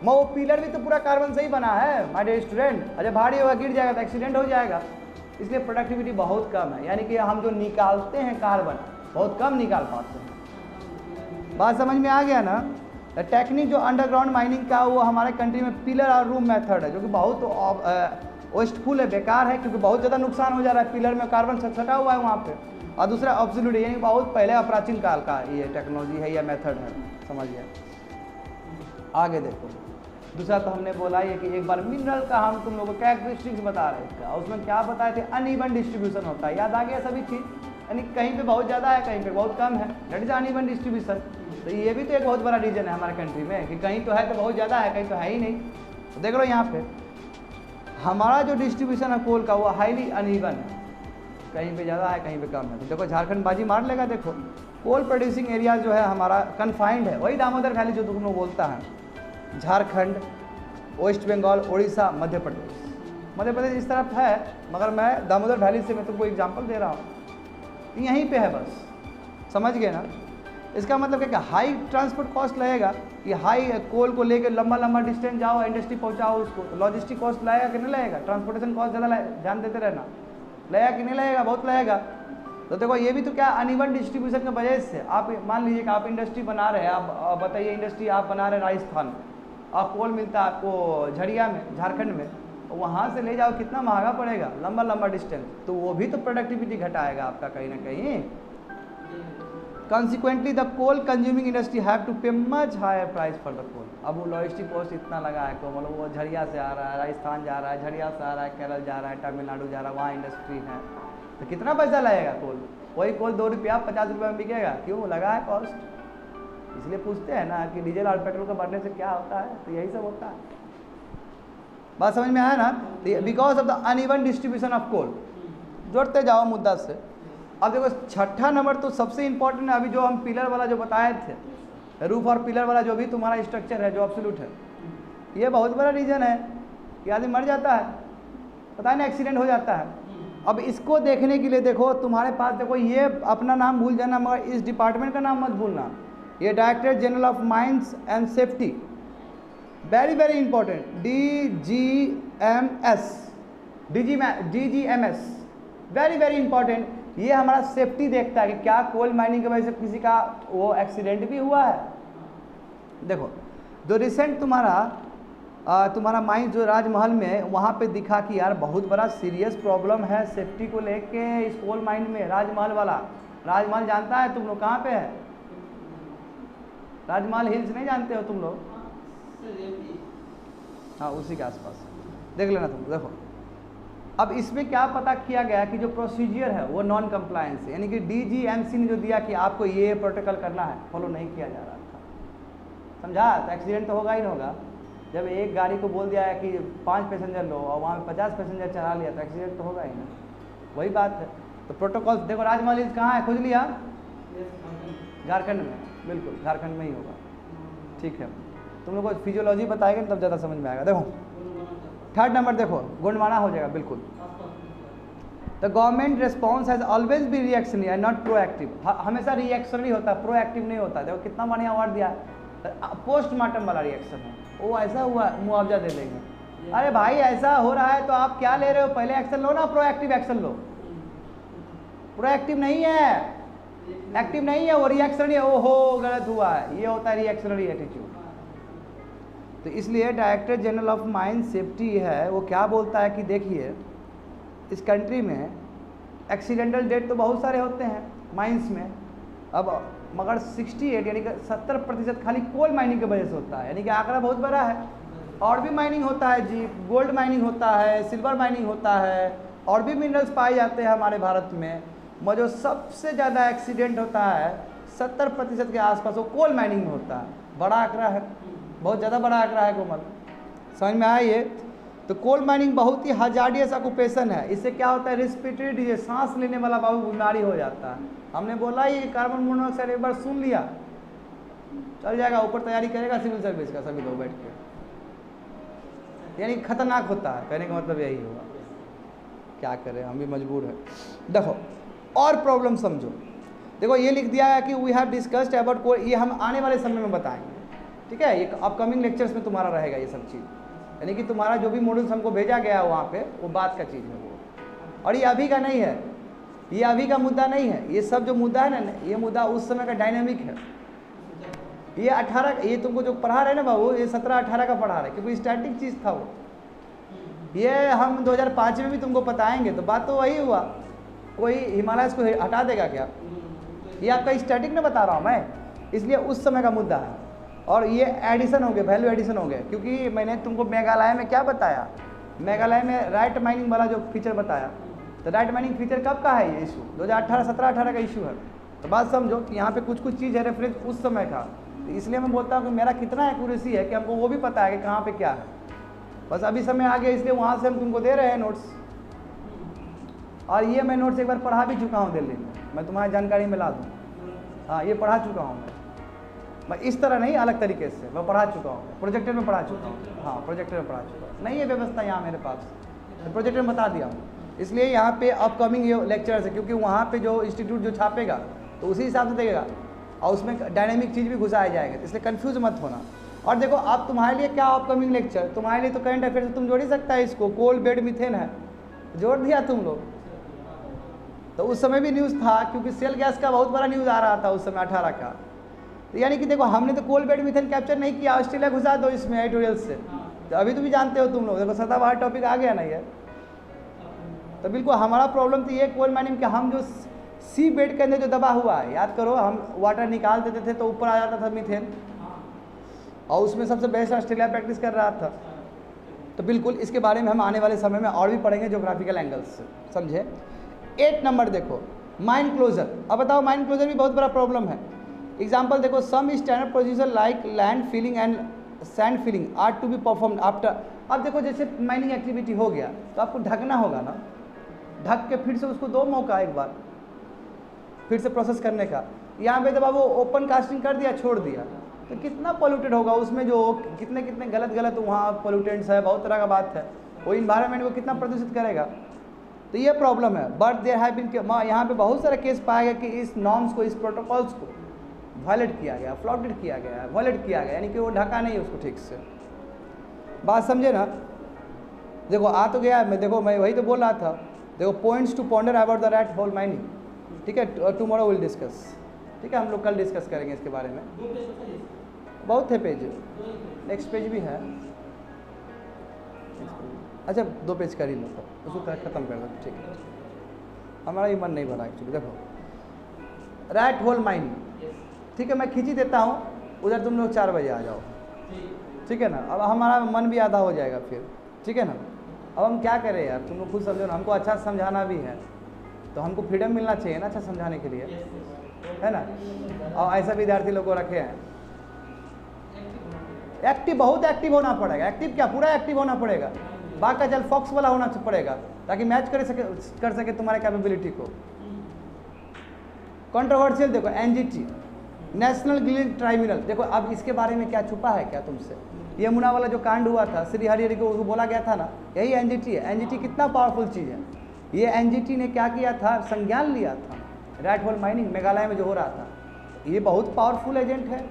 मैं वो पिलर भी तो पूरा कार्बन से ही बना है माय डियर स्टूडेंट। अरे भारी होगा गिर जाएगा तो एक्सीडेंट हो जाएगा। इसलिए प्रोडक्टिविटी बहुत कम है, यानी कि हम जो निकालते हैं कार्बन बहुत कम निकाल पाते हैं। बात समझ में आ गया ना? टेक्निक जो अंडरग्राउंड माइनिंग का वो हमारे कंट्री में पिलर और रूम मेथड है, जो कि बहुत वेस्टफुल है, बेकार है, क्योंकि बहुत ज़्यादा नुकसान हो जा रहा है। पिलर में कार्बन छटा हुआ है वहाँ पे। और दूसरा एब्सोल्यूट, यानी बहुत पहले प्राचीन काल का ये टेक्नोलॉजी है या मेथड है, समझिए। आगे देखो दूसरा तो हमने बोला ये कि एक बार मिनरल का हम तुम लोगों को कैरेक्टरिस्टिक्स बता रहे थे, और उसमें क्या बताए थे? अनइवन डिस्ट्रीब्यूशन होता है, याद आ गया सभी चीज़, यानी कहीं पे बहुत ज़्यादा है, कहीं पे बहुत कम है, दैट इज अनइवन डिस्ट्रीब्यूशन। तो ये भी तो एक बहुत बड़ा रीजन है हमारे कंट्री में कि कहीं तो है तो बहुत ज़्यादा है, कहीं तो है ही नहीं। तो देख लो यहाँ पे हमारा जो डिस्ट्रीब्यूशन है कोल का वो हाईली अनइवन है, कहीं पे ज़्यादा है कहीं पे कम है। तो देखो झारखंड बाजी मार लेगा। देखो कोल प्रोड्यूसिंग एरिया जो है हमारा कन्फाइंड है, वही दामोदर वैली जो तुम लोग बोलता है, झारखंड, वेस्ट बंगाल, उड़ीसा, मध्य प्रदेश। मध्य प्रदेश इस तरफ है मगर मैं दामोदर वैली से मैं तुमको एग्जांपल दे रहा हूँ, यहीं पे है बस, समझ गए ना। इसका मतलब क्या हाई ट्रांसपोर्ट कॉस्ट लगेगा कि हाई कोल को लेकर लंबा लंबा डिस्टेंस जाओ, इंडस्ट्री पहुँचाओ उसको, तो लॉजिस्टिक कॉस्ट लगेगा कि नहीं लगेगा, ट्रांसपोर्टेशन कॉस्ट ज़्यादा ध्यान देते रहना, लगेगा कि नहीं लगेगा, बहुत लगेगा। तो देखो ये भी तो क्या अनइवन डिस्ट्रीब्यूशन की वजह से। आप मान लीजिए कि आप इंडस्ट्री बना रहे हैं, आप बताइए इंडस्ट्री आप बना रहे हैं राजस्थान में, आप कोल मिलता है आपको झड़िया में, झारखंड में, वहाँ से ले जाओ कितना महंगा पड़ेगा, लंबा लंबा डिस्टेंस, तो वो भी तो प्रोडक्टिविटी घटाएगा आपका कहीं ना कहीं। Consequently, the coal consuming industry have to pay much higher price for the coal। अब वो लॉजिस्टिक कॉस्ट इतना लगा है, मतलब वो झरिया से आ रहा है, राजस्थान जा रहा है, झरिया से आ रहा है, केरल जा रहा है, तमिलनाडु जा रहा है, वहाँ इंडस्ट्री है, तो कितना पैसा लगेगा कोल? वही कोल 2 रुपया 50 रुपये में बिकेगा, क्यों लगा है कॉस्ट। इसलिए पूछते हैं ना कि डीजल और पेट्रोल का बढ़ने से क्या होता है, तो यही सब होता है। बात समझ में आया ना। Because of the uneven distribution of coal. जोड़ते जाओ मुद्दा से। अब देखो छठा नंबर तो सबसे इंपॉर्टेंट है, अभी जो हम पिलर वाला जो बताए थे, रूफ और पिलर वाला जो भी तुम्हारा स्ट्रक्चर है जो एब्सोल्यूट है, ये बहुत बड़ा रीजन है कि आदमी मर जाता है, पता है ना, एक्सीडेंट हो जाता है। अब इसको देखने के लिए देखो तुम्हारे पास, देखो ये अपना नाम भूल जाना मगर इस डिपार्टमेंट का नाम मत भूलना, ये directorate general of mines and safety, very very important, DGMS, very very important. ये हमारा सेफ्टी देखता है कि क्या कोल माइनिंग की वजह से किसी का वो एक्सीडेंट भी हुआ है। देखो जो रिसेंट तुम्हारा माइंस जो राजमहल में वहाँ पे दिखा कि यार बहुत बड़ा सीरियस प्रॉब्लम है सेफ्टी को लेके इस कोल माइन में, राजमहल वाला। राजमहल जानता है तुम लोग कहाँ पे है? राजमहल हिल्स नहीं जानते हो तुम लोग? हाँ उसी के आसपास देख लेना तुम। देखो अब इसमें क्या पता किया गया कि जो प्रोसीजर है वो नॉन कंप्लायंस है, यानी कि DGMC ने जो दिया कि आपको ये प्रोटोकॉल करना है, फॉलो नहीं किया जा रहा था। समझा? तो एक्सीडेंट तो होगा ही नहीं होगा। जब एक गाड़ी को बोल दिया है कि 5 पैसेंजर लो और वहाँ पे 50 पैसेंजर चला लिया तो एक्सीडेंट तो होगा ही ना। वही बात है। तो प्रोटोकॉल देखो राजमहल हिल्स कहाँ है, खोज लिया? झारखंड में, बिल्कुल झारखंड में ही होगा। ठीक है, तुम लोग को फिजियोलॉजी बताएंगे तब ज़्यादा समझ में आएगा। देखो थर्ड नंबर देखो गोंडवाना हो जाएगा बिल्कुल। The government response has always be reactionary and not proactive. हमेशा रिएक्शनरी होता है, प्रोएक्टिव नहीं होता। देखो कितना बढ़िया अवार्ड दिया, पोस्टमार्टम वाला रिएक्शन है। वो ऐसा हुआ मुआवजा दे देंगे। अरे भाई ऐसा हो रहा है तो आप क्या ले रहे हो, पहले एक्शन लो ना, प्रोएक्टिव एक्शन लो। प्रोएक्टिव नहीं है, एक्टिव नहीं है, वो रिएक्शनरी है। ओहो गलत हुआ है, ये होता है रिएक्शनरी एटीट्यूड। तो इसलिए director general of mine safety है, वो क्या बोलता है कि देखिए इस कंट्री में एक्सीडेंटल डेथ तो बहुत सारे होते हैं माइंस में, अब मगर 68 यानी कि 70% खाली कोल माइनिंग की वजह से होता है, यानी कि आंकड़ा बहुत बड़ा है। और भी माइनिंग होता है जी, गोल्ड माइनिंग होता है, सिल्वर माइनिंग होता है, और भी मिनरल्स पाए जाते हैं हमारे भारत में। मगर जो सबसे ज़्यादा एक्सीडेंट होता है 70% के आसपास वो कोल माइनिंग में होता है। बड़ा आंकड़ा है, बहुत ज़्यादा बड़ा आंकड़ा है कोमल, समझ में आया ये? तो कोल माइनिंग बहुत ही हजार्डियस ऑक्यूपेशन है। इससे क्या होता है, रेस्पिरेटरी डिजीज, सांस लेने वाला बहुत बीमारी हो जाता है। हमने बोला ये कार्बन मोनोऑक्साइड एक बार सुन लिया चल जाएगा, ऊपर तैयारी करेगा सिविल सर्विस का सभी लोग बैठ के, यानी खतरनाक होता है। कहने का मतलब यही होगा, क्या करें हम भी मजबूर है। देखो और प्रॉब्लम समझो, देखो ये लिख दिया है कि वी हैव डिस्कस्ड अबाउट कोल, ये हम आने वाले समय में बताएंगे, ठीक है? ये अपकमिंग लेक्चर्स में तुम्हारा रहेगा ये सब चीज़, यानी कि तुम्हारा जो भी मॉड्यूल्स हमको भेजा गया है वहाँ पे वो बात का चीज़ है वो। और ये अभी का नहीं है, ये अभी का मुद्दा नहीं है, ये सब जो मुद्दा है ना, ये मुद्दा उस समय का डायनामिक है। ये 18, ये तुमको जो पढ़ा रहे ना बाबू, ये 17-18 का पढ़ा रहे, क्योंकि स्टैटिक चीज़ था वो। ये हम 2005 में भी तुमको बताएंगे, तो बात तो वही हुआ। कोई हिमालय को हटा देगा क्या? ये आपका स्टैटिक में बता रहा हूँ मैं, इसलिए उस समय का मुद्दा है। और ये एडिशन हो गए, वैल्यू एडिशन हो गए, क्योंकि मैंने तुमको मेघालय में क्या बताया, मेघालय में राइट माइनिंग वाला जो फीचर बताया, तो राइट माइनिंग फीचर कब का है ये इशू? 2018-17-18 का इशू है। तो बात समझो कि यहाँ पे कुछ कुछ चीज़ है रेफरेंस उस समय का, तो इसलिए मैं बोलता हूँ कि मेरा कितना एक्यूरेसी है कि हमको वो भी पता है कि कहाँ पे क्या है। बस अभी समय आ गया इसलिए वहाँ से हम तुमको दे रहे हैं नोट्स, और ये मैं नोट्स एक बार पढ़ा भी चुका हूँ दिल्ली में, मैं तुम्हारी जानकारी में ला दूँ। हाँ, ये पढ़ा चुका हूँ मैं इस तरह नहीं, अलग तरीके से मैं पढ़ा चुका हूँ, प्रोजेक्टर में पढ़ा चुका हूँ। हाँ, प्रोजेक्टर में पढ़ा चुका हूँ, नहीं है व्यवस्था यहाँ मेरे पास, तो प्रोजेक्टर में बता दिया हूँ। इसलिए यहाँ पे अपकमिंग ये लेक्चर्स है, क्योंकि वहाँ पे जो इंस्टीट्यूट जो छापेगा तो उसी हिसाब से देगा, और उसमें डायनेमिक चीज़ भी घुसाया जाएगा, इसलिए कन्फ्यूज मत होना। और देखो अब तुम्हारे लिए क्या अपकमिंग लेक्चर, तुम्हारे लिए तो करंट अफेयर से तुम जोड़ ही सकता है इसको, कोल बेड मिथेन है, जोड़ दिया तुम लोग। तो उस समय भी न्यूज़ था, क्योंकि सेल गैस का बहुत बड़ा न्यूज़ आ रहा था उस समय 18 का। तो यानी कि देखो हमने तो कोल बेड मिथेन कैप्चर नहीं किया, ऑस्ट्रेलिया घुसा दो इसमें एडिटोरियल से, तो अभी तो भी जानते हो तुम लोग, देखो सदाबहार टॉपिक आ गया ना ये। तो बिल्कुल हमारा प्रॉब्लम तो ये कोल माइनिंग कि हम जो सी बेड के अंदर जो दबा हुआ है, याद करो हम वाटर निकाल देते थे तो ऊपर आ जाता था मीथेन, और उसमें सबसे बेस्ट ऑस्ट्रेलिया प्रैक्टिस कर रहा था। तो बिल्कुल इसके बारे में हम आने वाले समय में और भी पढ़ेंगे ज्योग्राफिकल एंगल्स से, समझे। 8 नंबर देखो, माइन क्लोजर। अब बताओ माइन क्लोजर भी बहुत बड़ा प्रॉब्लम है। एग्जाम्पल देखो, some standard procedure like land filling and sand filling are to be perform after. अब देखो जैसे माइनिंग एक्टिविटी हो गया तो आपको ढकना होगा ना, ढक के फिर से उसको दो मौका एक बार फिर से प्रोसेस करने का। यहाँ पे जब आप वो ओपन कास्टिंग कर दिया, छोड़ दिया, तो कितना पोल्यूटेड होगा उसमें, जो कितने कितने गलत वहाँ पोल्यूटेंट्स है, बहुत तरह का बात है, वो इन्वायरमेंट को कितना प्रदूषित करेगा। तो ये प्रॉब्लम है। बट देयर हैव बीन, यहाँ पे बहुत सारे केस पाया गया कि इस नॉर्म्स को, इस प्रोटोकॉल्स को वायलेट किया गया, फ्लॉटेड किया गया, वायलेट किया गया, यानी कि वो ढका नहीं उसको ठीक से। बात समझे ना। देखो आ तो गया, मैं वही तो बोल रहा था। देखो points to ponder about the rat hole mining, ठीक है, टुमारो विल डिस्कस, ठीक है, हम लोग कल डिस्कस करेंगे इसके बारे में। बहुत है पेज, नेक्स्ट पेज भी है। अच्छा 2 पेज कर ही लो, तो उसको ख़त्म कर दो, ठीक है। हमारा ये मन नहीं भरा एक्चुअली। देखो रैट होल माइनिंग, ठीक है, मैं खींची देता हूँ, उधर तुम लोग 4 बजे आ जाओ, ठीक है ना। अब हमारा मन भी आधा हो जाएगा फिर, ठीक है ना। अब हम क्या करें यार, तुम लोग खुद समझो ना, हमको अच्छा समझाना भी है, तो हमको फ्रीडम मिलना चाहिए ना अच्छा समझाने के लिए, है ना। और ऐसा विद्यार्थी लोग को रखे हैं। एक्टिव, बहुत एक्टिव होना पड़ेगा। एक्टिव क्या, पूरा एक्टिव होना पड़ेगा, बाग का जल फॉक्स वाला होना पड़ेगा, ताकि मैच कर सके तुम्हारे कैपेबिलिटी को। कंट्रोवर्शियल देखो, एनजीटी, नेशनल ग्रीन ट्राइब्यूनल। देखो अब इसके बारे में क्या छुपा है क्या तुमसे, यमुना वाला जो कांड हुआ था, श्री हरि को बोला गया था ना, यही एनजीटी है। एनजीटी कितना पावरफुल चीज़ है। ये एनजीटी ने क्या किया था, संज्ञान लिया था रैट होल माइनिंग मेघालय में जो हो रहा था। ये बहुत पावरफुल एजेंट है।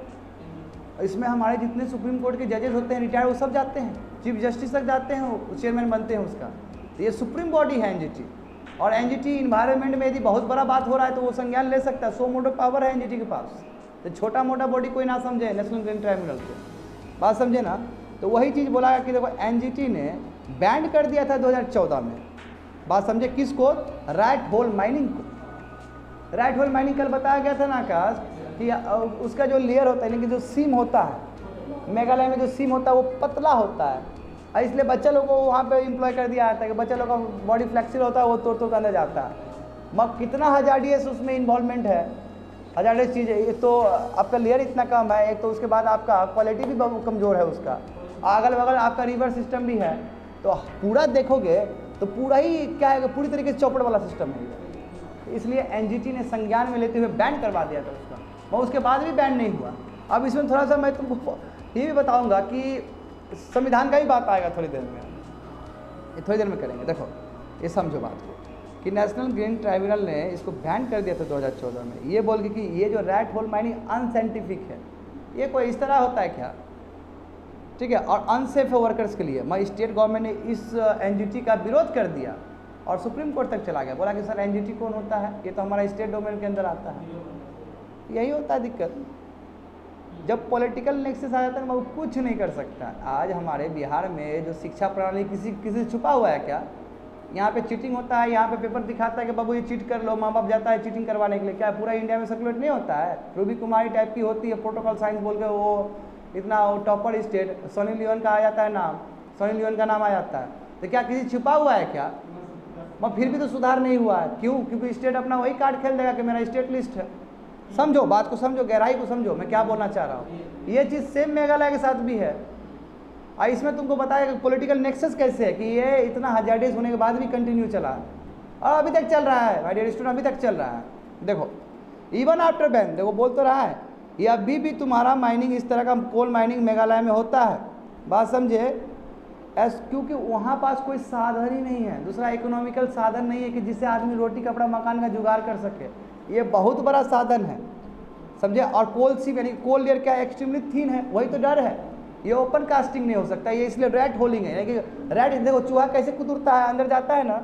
इसमें हमारे जितने सुप्रीम कोर्ट के जजेस होते हैं रिटायर्ड, वो सब जाते हैं, चीफ जस्टिस तक जाते हैं, वो चेयरमैन बनते हैं उसका। तो ये सुप्रीम बॉडी है एनजीटी। और एनजीटी इन्वायरमेंट में यदि बहुत बड़ा बात हो रहा है तो वो संज्ञान ले सकता है। 100 मोटो पावर है एनजीटी के पास। तो छोटा मोटा बॉडी कोई ना समझे नेशनल ग्रीन ट्राइब्यूनल को, बात समझे ना। तो वही चीज़ बोला कि देखो एनजीटी ने बैन कर दिया था 2014 में, बात समझे, किसको, रैट होल माइनिंग को। रैट होल माइनिंग कल बताया गया था ना आकाश कि उसका जो लेयर होता है, यानी कि जो सीम होता है, मेघालय में जो सीम होता है वो पतला होता है, इसलिए बच्चा लोग को वहाँ पे एम्प्लॉय कर दिया जाता है कि बच्चा लोग का बॉडी फ्लेक्सिबल होता है, वो तोड़ के अंदर जाता है। मगर कितना हजार्डियस उसमें इन्वॉल्वमेंट है, हजार्डियस चीज़ है। एक तो आपका लेयर इतना कम है, एक तो उसके बाद आपका क्वालिटी भी बहुत कमज़ोर है उसका, अगल बगल आपका रिवर सिस्टम भी है। तो पूरा देखोगे तो पूरा ही क्या है, पूरी तरीके से चौपड़ वाला सिस्टम है। इसलिए एनजीटी ने संज्ञान में लेते हुए बैन करवा दिया था उसका, और उसके बाद भी बैन नहीं हुआ। अब इसमें थोड़ा सा मैं तुमको ये भी बताऊंगा कि संविधान का ही बात आएगा थोड़ी देर में, ये थोड़ी देर में करेंगे। देखो ये समझो बात को कि नेशनल ग्रीन ट्राइब्यूनल ने इसको बैन कर दिया था 2014 में, ये बोल के कि ये जो रैट होल माइनिंग अनसाइंटिफिक है, ये कोई इस तरह होता है क्या, ठीक है, और अनसेफ है वर्कर्स के लिए। मैं स्टेट गवर्नमेंट ने इस एनजीटी का विरोध कर दिया और सुप्रीम कोर्ट तक चला गया, बोला कि सर एनजीटी कौन होता है, ये तो हमारा स्टेट डोमेन के अंदर आता है। यही होता है दिक्कत, जब पॉलिटिकल नेक्सस आ जाता है ना, वो कुछ नहीं कर सकता। आज हमारे बिहार में जो शिक्षा प्रणाली किसी से छुपा हुआ है क्या, यहाँ पे चीटिंग होता है, यहाँ पे पेपर दिखाता है कि बाबू ये चीट कर लो, माँ बाप जाता है चीटिंग करवाने के लिए, क्या पूरा इंडिया में सर्कुलेट नहीं होता है। रूबी कुमारी टाइप की होती है, प्रोटोकॉल साइंस बोल के वो इतना टॉपर स्टेट, सनी लियोन का आ जाता है नाम, सनी लियोन का नाम आ जाता है। तो क्या किसी छुपा हुआ है क्या, मगर फिर भी तो सुधार नहीं हुआ है। क्यों, क्योंकि स्टेट अपना वही कार्ड खेल देगा कि मेरा स्टेट लिस्ट है, समझो बात को, समझो गहराई को, समझो मैं क्या बोलना चाह रहा हूँ। ये चीज़ सेम मेघालय के साथ भी है। इसमें तुमको बताया कि पॉलिटिकल नेक्सस कैसे है कि ये इतना 1000 डेज होने के बाद भी कंटिन्यू चला और अभी तक चल रहा है। माय डियर स्टूडेंट, अभी तक चल रहा है। देखो इवन आफ्टर बैन, देखो बोल तो रहा है ये अभी भी तुम्हारा माइनिंग इस तरह का कोल माइनिंग मेघालय में होता है। बात समझे? क्योंकि वहाँ पास कोई साधन ही नहीं है, दूसरा इकोनॉमिकल साधन नहीं है कि जिससे आदमी रोटी कपड़ा मकान का जुगाड़ कर सके। ये बहुत बड़ा साधन है, समझे। और कोल सीप यानी कोल लेयर क्या एक्सट्रीमली थिन है, वही तो डर है। ये ओपन कास्टिंग नहीं हो सकता, ये इसलिए रैट होलिंग है। यानी कि रैट, देखो चूहा कैसे कुतरता है, अंदर जाता है ना,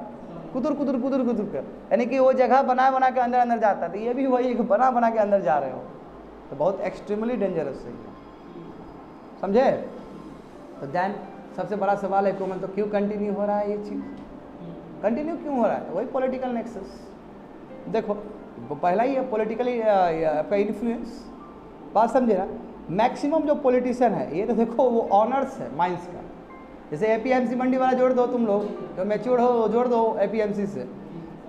कुतर कुतर कुतर कुतर कर, यानी कि वो जगह बना बना के अंदर अंदर जाता है। तो ये भी वही बना बना के अंदर जा रहे हो, तो बहुत एक्सट्रीमली डेंजरस है, समझे। तो देन सबसे बड़ा सवाल है कॉमन, तो क्यों कंटिन्यू हो रहा है ये चीज़, कंटिन्यू क्यों हो रहा है? वही पॉलिटिकल नेक्सस। देखो पहला ही है पॉलिटिकली आपका इन्फ्लुएंस। बात समझे ना। मैक्सिमम जो पॉलिटिशियन है, ये तो देखो वो ऑनर्स है माइंस का। जैसे एपीएमसी मंडी वाला जोड़ दो, तुम लोग जो मैच्योर हो जोड़ दो एपीएमसी से,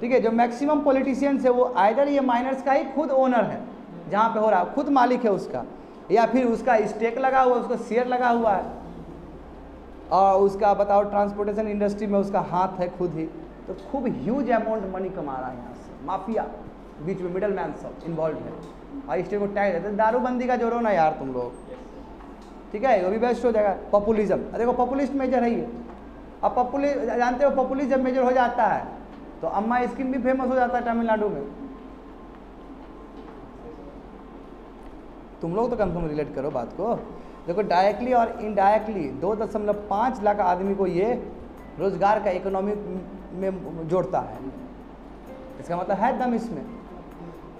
ठीक है। जो मैक्सिमम पॉलिटिशियंस है वो आइदर ये माइनर्स का ही खुद ओनर है, जहाँ पे हो रहा है खुद मालिक है उसका, या फिर उसका स्टेक लगा हुआ है, उसका शेयर लगा हुआ है, और उसका बताओ ट्रांसपोर्टेशन इंडस्ट्री में उसका हाथ है खुद ही। तो खूब ह्यूज अमाउंट मनी कमा रहा है यहाँ से। माफिया बीच में मिडल मैन सब इन्वॉल्व है, और स्टेट को टैग देते। दारूबंदी का जोड़ो ना यार तुम लोग, ठीक है, वो भी बेस्ट हो जाएगा। पॉपुलिज्म, देखो पॉपुलिस्ट मेजर है ये। अब जानते हो पॉपुलिस्ट जब मेजर हो जाता है तो अम्मा स्कीम भी फेमस हो जाता है तमिलनाडु में। तुम लोग तो कम से कम रिलेट करो बात को। देखो डायरेक्टली और इनडायरेक्टली 2.5 लाख आदमी को ये रोजगार का इकोनॉमी में जोड़ता है। इसका मतलब है दम इसमें।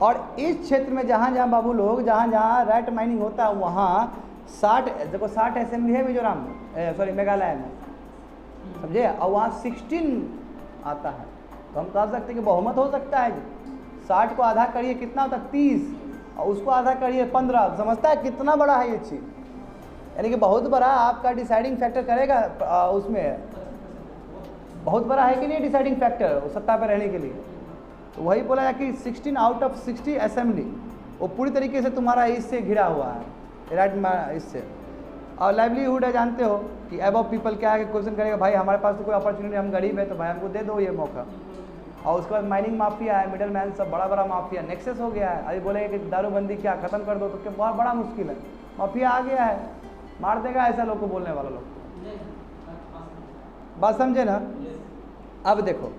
और इस क्षेत्र में जहाँ जहाँ बाबू लोग, जहाँ जहाँ रैट माइनिंग होता है वहाँ 60 असेंबली है मिजोरम में, सॉरी मेघालय में, समझे। और वहाँ 16 आता है, तो हम कह सकते हैं कि बहुमत हो सकता है। 60 को आधा करिए कितना होता है 30, और उसको आधा करिए 15। समझता है कितना बड़ा है ये चीज़, यानी कि बहुत बड़ा आपका डिसाइडिंग फैक्टर करेगा। उसमें बहुत बड़ा है कि नहीं डिसाइडिंग फैक्टर सत्ता पर रहने के लिए। तो वही बोला है कि 16 आउट ऑफ 60 असेंबली वो पूरी तरीके से तुम्हारा इससे घिरा हुआ है, राइट, इससे। और लाइवलीहुड है, जानते हो कि अबव पीपल क्या है कि क्वेश्चन करेगा भाई हमारे पास तो कोई अपॉर्चुनिटी, हम गरीब है तो भाई हमको दे दो ये मौका। और उसके बाद माइनिंग माफिया है, मिडल मैन सब बड़ा बड़ा माफिया नेक्सस हो गया है। अभी बोलेंगे कि दारूबंदी क्या ख़त्म कर दो, तो क्या बहुत बड़ा मुश्किल है, माफिया आ गया है, मार देगा ऐसा लोग को, बोलने वाला लोग। बात समझे ना। अब देखो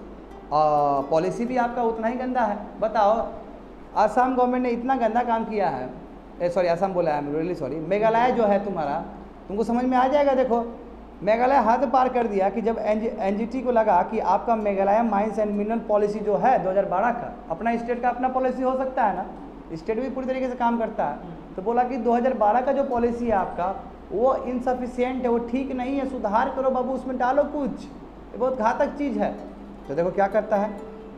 पॉलिसी भी आपका उतना ही गंदा है। बताओ आसाम गवर्नमेंट ने इतना गंदा काम किया है, सॉरी आसाम बोला है, रियली सॉरी, मेघालय जो है तुम्हारा, तुमको समझ में आ जाएगा। देखो मेघालय हद पार कर दिया कि जब एनजीटी को लगा कि आपका Meghalaya mines and mineral policy जो है 2012 का, अपना स्टेट का अपना पॉलिसी हो सकता है ना, स्टेट भी पूरी तरीके से काम करता है। तो बोला कि 2012 का जो पॉलिसी है आपका वो इनसफिशियंट है, वो ठीक नहीं है, सुधार करो बाबू, उसमें डालो कुछ, ये बहुत घातक चीज़ है। तो देखो क्या करता है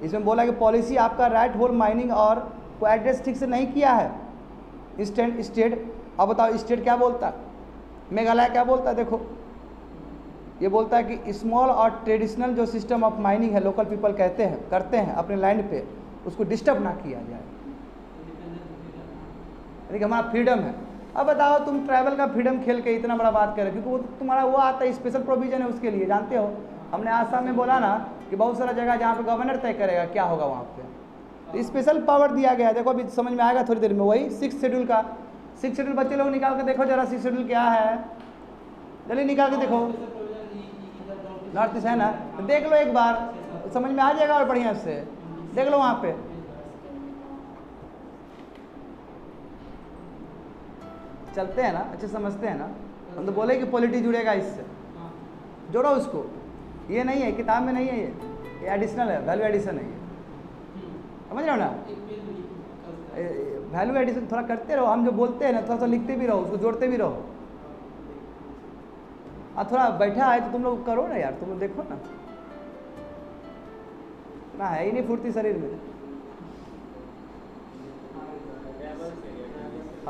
इसमें, बोला कि पॉलिसी आपका राइट होल माइनिंग और को एड्रेस ठीक से नहीं किया है स्टेट। अब बताओ स्टेट क्या बोलता है, मेघालय क्या बोलता है। देखो ये बोलता है कि स्मॉल और ट्रेडिशनल जो सिस्टम ऑफ माइनिंग है लोकल पीपल करते हैं अपने लैंड पे, उसको डिस्टर्ब ना किया जाए, यानी कि हमारा फ्रीडम है। अब बताओ तुम ट्रैवल का फ्रीडम खेल के इतना बड़ा बात करें, क्योंकि वो तुम्हारा वो आता है, स्पेशल प्रोविजन है उसके लिए। जानते हो हमने आसाम में बोला ना कि बहुत सारा जगह जहाँ पे गवर्नर तय करेगा क्या होगा वहाँ पे, तो स्पेशल पावर दिया गया है। देखो अभी समझ में आएगा थोड़ी देर में। वही 6 शेड्यूल का, 6 शेड्यूल बच्चे लोग निकाल के देखो जरा, 6 शेड्यूल क्या है, जल्दी निकाल के देखो। नॉर्थ ईस्ट है ना, तो देख लो एक बार, समझ में आ जाएगा और बढ़िया से देख लो वहाँ पे। चलते हैं ना, अच्छे समझते हैं ना। हम तो बोले कि पॉलिटी जुड़ेगा इससे, जोड़ो उसको। ये नहीं है किताब में नहीं है, ये एडिशनल है, वैल्यू एडिशन है ये, समझ रहे हो ना। वैल्यू एडिशन थोड़ा करते रहो, हम जो बोलते हैं ना थोड़ा सा लिखते भी रहो, उसको जोड़ते भी रहो। थोड़ा बैठा है तो तुम लोग करो ना यार, तुम लोग देखो ना है ही नहीं फुर्ती शरीर में।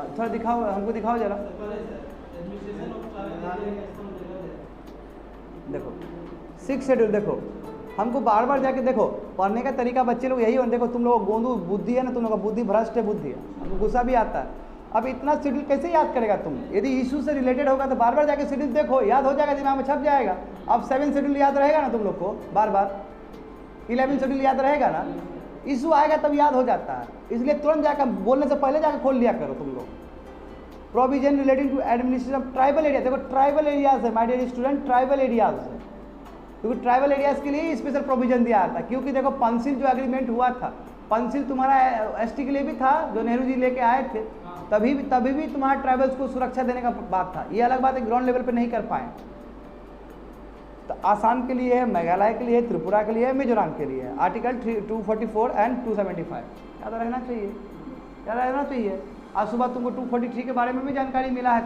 थोड़ा दिखाओ, हमको दिखाओ जरा। देखो 6 शेड्यूल देखो, हमको बार बार जाके देखो पढ़ने का तरीका बच्चे लोग यही हो, देखो तुम लोग गोंदू बुद्धि है ना, तुम लोग का बुद्धि भ्रष्ट है, बुद्धि है, हमको गुस्सा भी आता है। अब इतना शेड्यूल कैसे याद करेगा तुम? यदि इशू से रिलेटेड होगा तो बार बार जाके शेड्यूल देखो, याद हो जाएगा, दिमाग में छप जाएगा। अब 7 शेड्यूल याद रहेगा ना तुम लोग को, बार बार 11 शेड्यूल याद रहेगा ना, इशू आएगा तब याद हो जाता है। इसलिए तुरंत जाकर बोलने से पहले जाकर खोल लिया करो तुम लोग। Provision relating to administration of tribal area, देखो ट्राइबल एरियाज है my dear student, tribal areas है, क्योंकि ट्राइबल एरियाज के लिए स्पेशल प्रोविजन दिया था। क्योंकि देखो पंसिल जो एग्रीमेंट हुआ था, पंसिल तुम्हारा एसटी के लिए भी था, जो नेहरू जी लेके आए थे, तभी भी तुम्हारा ट्राइबल्स को सुरक्षा देने का बात था। ये अलग बात है, ग्राउंड लेवल पे नहीं कर पाए। तो आसाम के लिए है, मेघालय के लिए है, त्रिपुरा के लिए है, मिजोरम के लिए है। आर्टिकल 244 एंड 275 याद रहना चाहिए, याद रहना चाहिए। आज सुबह तुमको 243 के बारे में भी जानकारी मिला है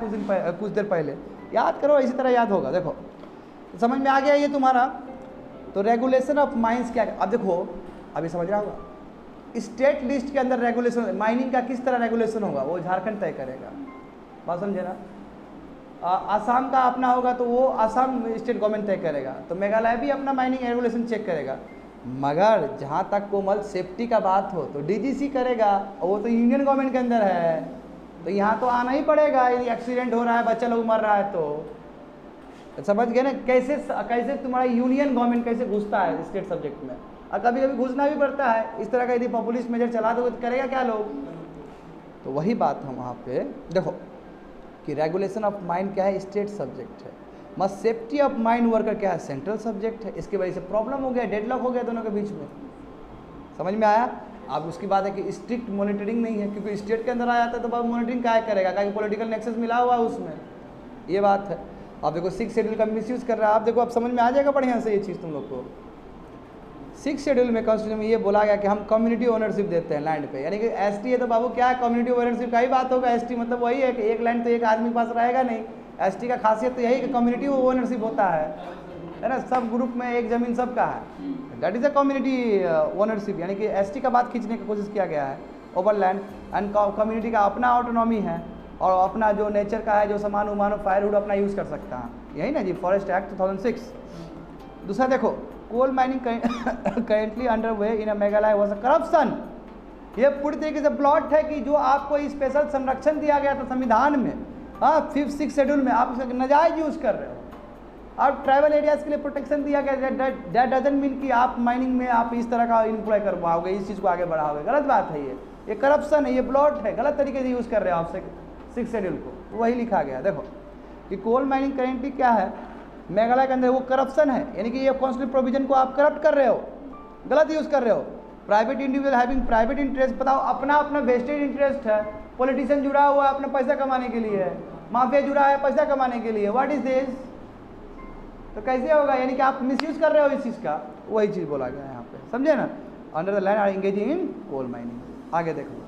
कुछ देर पहले, याद करो, इसी तरह याद होगा। देखो समझ में आ गया ये तुम्हारा। तो रेगुलेशन ऑफ माइंस क्या, अब देखो अभी समझ रहा होगा, स्टेट लिस्ट के अंदर रेगुलेशन माइनिंग का किस तरह रेगुलेशन होगा वो झारखंड तय करेगा, बात समझे ना। आसाम का अपना होगा तो वो आसाम स्टेट गवर्नमेंट तय करेगा। तो मेघालय भी अपना माइनिंग रेगुलेशन चेक करेगा। मगर जहाँ तक कोमल सेफ्टी का बात हो तो डीजीसी करेगा, और वो तो यूनियन गवर्नमेंट के अंदर है, तो यहाँ तो आना ही पड़ेगा। यदि एक्सीडेंट हो रहा है, बच्चा लोग मर रहा है तो समझ गए ना कैसे तुम्हारा यूनियन गवर्नमेंट कैसे घुसता है स्टेट सब्जेक्ट में। और कभी कभी घुसना भी पड़ता है। इस तरह का यदि पॉपुलिस्ट मेजर चला दोगे तो करेगा क्या लोग। तो वही बात हम वहाँ पे देखो कि रेगुलेशन ऑफ माइन क्या है, स्टेट सब्जेक्ट है। मगर सेफ्टी ऑफ माइन वर्कर क्या है, सेंट्रल सब्जेक्ट है। इसकी वजह से प्रॉब्लम हो गया, डेडलॉक हो गया दोनों के बीच में, समझ में आया। अब उसकी बात है कि स्ट्रिक्ट मॉनिटरिंग नहीं है, क्योंकि स्टेट के अंदर आ जाता है तो बाबू मॉनिटरिंग क्या करेगा, क्या पॉलिटिकल नेक्सस मिला हुआ है उसमें, ये बात है। अब देखो 6 शेड्यूल का मिस यूज़ कर रहा है। आप देखो अब समझ में आ जाएगा बढ़िया से ये चीज़ तुम लोग को। 6 शेड्यूल में कॉन्स्टिट्यूशन में ये बोला गया कि हम कम्युनिटी ओनरशिप देते हैं लैंड पे, यानी कि एसटी है तो बाबू क्या है, कम्युनिटी ओनरशिप का ही बात होगा। एसटी मतलब वही है कि एक लैंड तो एक आदमी के पास रहेगा नहीं। एसटी का खासियत तो यही कि कम्युनिटी ओनरशिप होता है ना, सब ग्रुप में एक ज़मीन सबका है, that is a community ownership. यानी कि एसटी का बात खींचने की कोशिश किया गया है ओवर लैंड। एंड कम्युनिटी का अपना ऑटोनॉमी है और अपना जो नेचर का है, जो सामान उमान फायरवुड अपना यूज़ कर सकता है, यही ना जी, फॉरेस्ट एक्ट 2006। दूसरा देखो, coal mining currently under way in Meghalaya was a corruption. ये पूरी तरीके से प्लॉट है कि जो आपको स्पेशल संरक्षण दिया गया था संविधान में, हाँ 5th 6th शेड्यूल में, आप उसका नाजायज यूज़ कर रहे हो। अब ट्राइबल एरियाज़ के लिए प्रोटेक्शन दिया गया, दैट डजंट मीन कि आप माइनिंग में आप इस तरह का इम्प्लॉय कर पाओगे, इस चीज़ को आगे बढ़ाओगे। गलत बात है ये करप्शन है, ये प्लॉट है, गलत तरीके से यूज़ कर रहे हो आप 6th शेड्यूल को। वही लिखा गया देखो कि कोल माइनिंग करेंटली क्या है मेघालय के अंदर, वो करप्शन है, यानी कि ये कॉन्स्टिट्यूशनल प्रोविजन को आप करप्ट कर रहे हो, गलत यूज़ कर रहे हो। Private individual having private interest, बताओ अपना अपना वेस्टेड इंटरेस्ट है। पॉलिटिशियन जुड़ा हुआ है अपना पैसा कमाने के लिए, माफिया जुड़ा है पैसा कमाने के लिए, व्हाट इज दिस। तो कैसे होगा, यानी कि आप मिसयूज कर रहे हो इस चीज़ का, वही चीज़ बोला गया है यहाँ पे, समझे ना। Under the land are engaging in coal mining. आगे देखो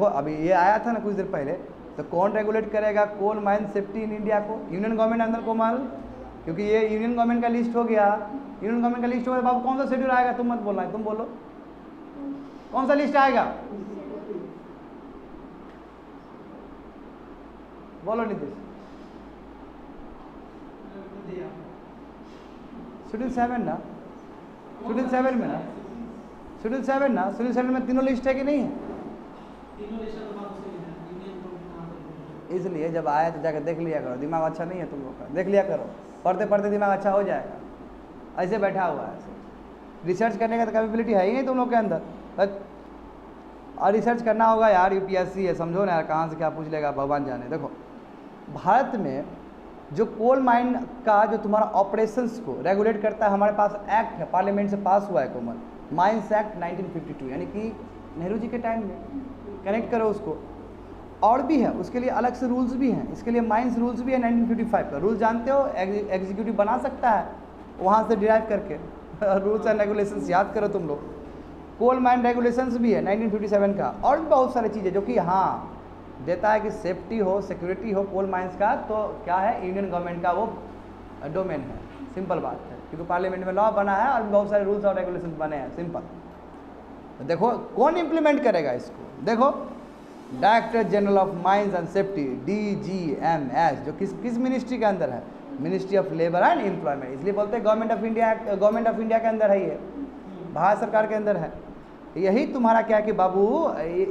अभी ये आया था ना कुछ देर पहले, तो कौन रेगुलेट करेगा coal mine safety in India को, यूनियन गवर्नमेंट अंदर को माल, क्योंकि ये यूनियन गवर्नमेंट का लिस्ट हो गया। यूनियन गवर्नमेंट का लिस्ट हो गया, बाबू कौन सा शेड्यूल आएगा, तुम मत बोलना है, तुम बोलो कौन सा लिस्ट आएगा, बोलो नीतीश। शेड्यूल 7 ना, शेड्यूल 7 में ना, शेड्यूल 7 ना, शेड्यूल 7 में तीनों लिस्ट है कि नहीं है। इसलिए जब आए तो जाकर देख लिया करो, दिमाग अच्छा नहीं है तुम लोग का, देख लिया करो, पढ़ते पढ़ते दिमाग अच्छा हो जाएगा। ऐसे बैठा हुआ है, रिसर्च करने का तो कैपेबिलिटी है ही नहीं तुम लोग के अंदर। और रिसर्च करना होगा यार, यूपीएससी है, समझो ना यार, कहाँ से क्या पूछ लेगा भगवान जाने। देखो भारत में जो कोल माइन का जो तुम्हारा ऑपरेशंस को रेगुलेट करता है, हमारे पास एक्ट है, पार्लियामेंट से पास हुआ है कोमल, माइंस एक्ट 1952, यानी कि नेहरू जी के टाइम में। कनेक्ट करो उसको, और भी है उसके लिए अलग से रूल्स भी हैं, इसके लिए माइंस रूल्स भी है 1955 का। रूल जानते हो, एग्जीक्यूटिव बना सकता है वहाँ से डिराइव करके, रूल्स एंड रेगुलेशंस याद करो तुम लोग। कोल माइन रेगुलेशंस भी है 1957 का, और भी बहुत सारी चीज़ें जो कि हाँ देता है कि सेफ्टी हो, सिक्योरिटी हो कोल माइंस का, तो क्या है यूनियन गवर्नमेंट का वो डोमेन है। सिंपल बात है, क्योंकि पार्लियामेंट में लॉ बना है और भी बहुत सारे रूल्स और रेगुलेशन बने हैं, सिंपल। तो देखो कौन इम्प्लीमेंट करेगा इसको, देखो director general of mines and safety DGMS, जो किस मिनिस्ट्री के अंदर है, ministry of labour and employment. इसलिए बोलते हैं गवर्नमेंट ऑफ इंडिया के अंदर है ये, भारत सरकार के अंदर है। यही तुम्हारा क्या है कि बाबू,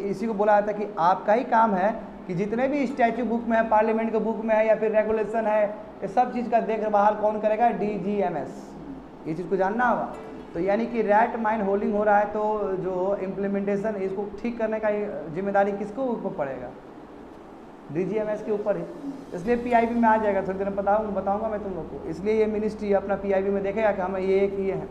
इसी को बोला जाता है कि आपका ही काम है कि जितने भी स्टैच्यू बुक में है, पार्लियामेंट के बुक में है या फिर रेगुलेशन है, ये सब चीज़ का देखभाल कौन करेगा? DGMS। ये चीज़ को जानना होगा। तो यानी कि रैट माइन होल्डिंग हो रहा है, तो जो इम्प्लीमेंटेशन इसको ठीक करने का जिम्मेदारी किसको ऊपर पड़ेगा? DGMS के ऊपर ही। इसलिए PIB में आ जाएगा, थोड़ी देर में बताऊंगा मैं तुम लोग को। इसलिए ये मिनिस्ट्री अपना PIB में देखेगा कि हमें ये किए हैं।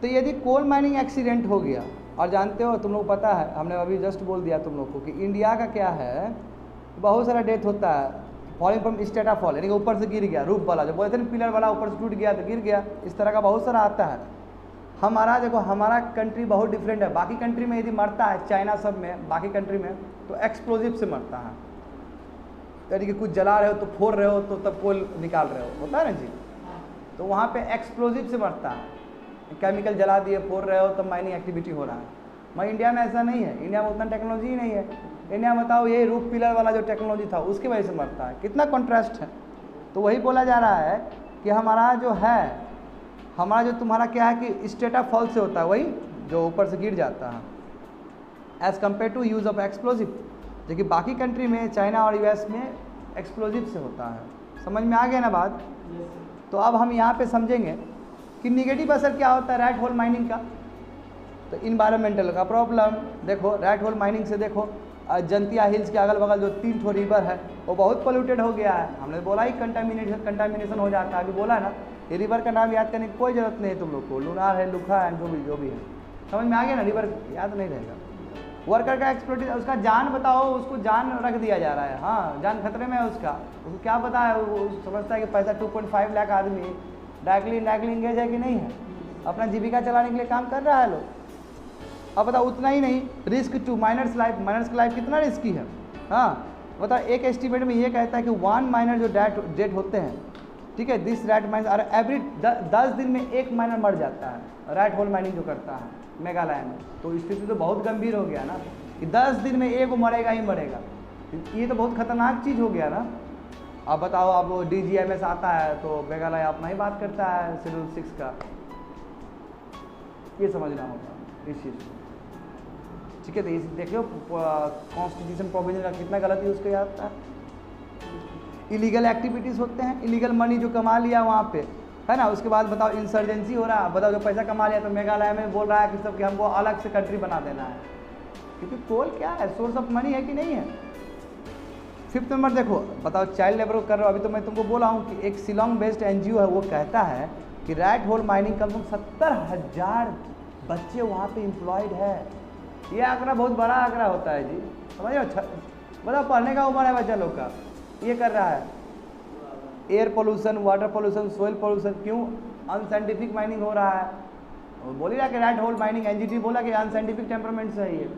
तो यदि कोल माइनिंग एक्सीडेंट हो गया, और जानते हो तुम लोग, पता है हमने अभी जस्ट बोल दिया तुम लोग को कि इंडिया का क्या है, बहुत सारा डेथ होता है फॉलिंग फ्रॉम स्ट्रेटाफॉल, यानी कि ऊपर से गिर गया, रूफ वाला जो बोलते हैं पिलर वाला, ऊपर से टूट गया तो गिर गया, इस तरह का बहुत सारा आता है। हमारा देखो, हमारा कंट्री बहुत डिफरेंट है। बाकी कंट्री में यदि मरता है, चाइना सब में, बाकी कंट्री में तो एक्सप्लोजिव से मरता है, यानी कि कुछ जला रहे हो तो फोड़ रहे हो तो तब कोल निकाल रहे हो, होता है ना जी। तो वहाँ पे एक्सप्लोजिव से मरता है, केमिकल जला दिए, फोड़ रहे हो तब माइनिंग एक्टिविटी हो रहा है। मगर इंडिया में ऐसा नहीं है, इंडिया में उतना टेक्नोलॉजी ही नहीं है। इंडिया में बताओ, ये रूफ पिलर वाला जो टेक्नोलॉजी था उसकी वजह से मरता है, कितना कॉन्ट्रास्ट है। तो वही बोला जा रहा है कि हमारा जो है, हमारा जो तुम्हारा क्या है कि स्ट्रेटाफॉल से होता है, वही जो ऊपर से गिर जाता है, as compare to use of explosive, जो कि बाकी कंट्री में, चाइना और US में एक्सप्लोजिव से होता है। समझ में आ गया ना बात? तो अब हम यहाँ पे समझेंगे कि निगेटिव असर क्या होता है रैट होल माइनिंग का। तो इन्वायरमेंटल का प्रॉब्लम देखो, रैट होल माइनिंग से देखो, जंतिया हिल्स के अगल बगल जो 3 ठो रिवर है वो बहुत पोल्यूटेड हो गया है। हमने बोला ही कंटामिनेशन हो जाता है, अभी बोला ना। ये रिवर का नाम याद करने की कोई ज़रूरत नहीं है तुम लोग को, लुनार है, लुखा है, जो भी है, समझ में आ गया ना। रिवर याद नहीं रहेगा। वर्कर का एक्सप्लोटेशन, उसका जान बताओ, उसको जान रख दिया जा रहा है, हाँ जान खतरे में है उसका। उसको क्या पता है, वो समझता है कि पैसा 2.5 लाख आदमी डायरेक्टली इंगेज है कि नहीं है, अपना जीविका चलाने के लिए काम कर रहा है लोग। अब बताओ, उतना ही नहीं, रिस्क टू माइनर्स लाइफ कितना रिस्की है। हाँ बताओ, एक एस्टिमेट में ये कहता है कि 1 माइनर जो डेट होते हैं, ठीक है, दिस रैट माइनर और एवरी 10 दिन में 1 माइनर मर जाता है, रैट होल माइनिंग जो करता है मेघालय में। तो स्थिति तो बहुत गंभीर हो गया ना कि 10 दिन में एक मरेगा ही मरेगा। ये तो बहुत खतरनाक चीज़ हो गया ना। अब बताओ, अब DGMS आता है तो मेघालय अपना ही बात करता है शेड्यूल 6 का, ये समझना होगा इस चीज़ को, ठीक है। तो इस देखियो कॉन्स्टिट्यूशन प्रोविजन का कितना गलत यूज़ किया जाता है। इलीगल एक्टिविटीज़ होते हैं, इलीगल मनी जो कमा लिया वहाँ पे, है ना, उसके बाद बताओ इंसर्जेंसी हो रहा है। बताओ, जो पैसा कमा लिया तो मेघालय में बोल रहा है कि सब कि हमको अलग से कंट्री बना देना है, क्योंकि कोल क्या है, सोर्स ऑफ मनी है कि नहीं है। 5th नंबर देखो, बताओ चाइल्ड लेबर कर रहे हो। अभी तो मैं तुमको बोला हूँ कि एक शिलोंग बेस्ड NGO है, वो कहता है कि रैट होल माइनिंग कम से कम 70,000 बच्चे वहाँ पे एम्प्लॉयड है। ये आंकड़ा बहुत बड़ा आंकड़ा होता है जी, समझ रहे हो। बताओ, पढ़ने का उम्र है बच्चा लोग का, ये कर रहा है। Air pollution, water pollution, soil pollution, क्यों? अनसाइंटिफिक माइनिंग हो रहा है। बोल ही रहा कि रैट होल माइनिंग, NGT बोला कि अनसाइंटिफिक टेम्परामेंट से है ये,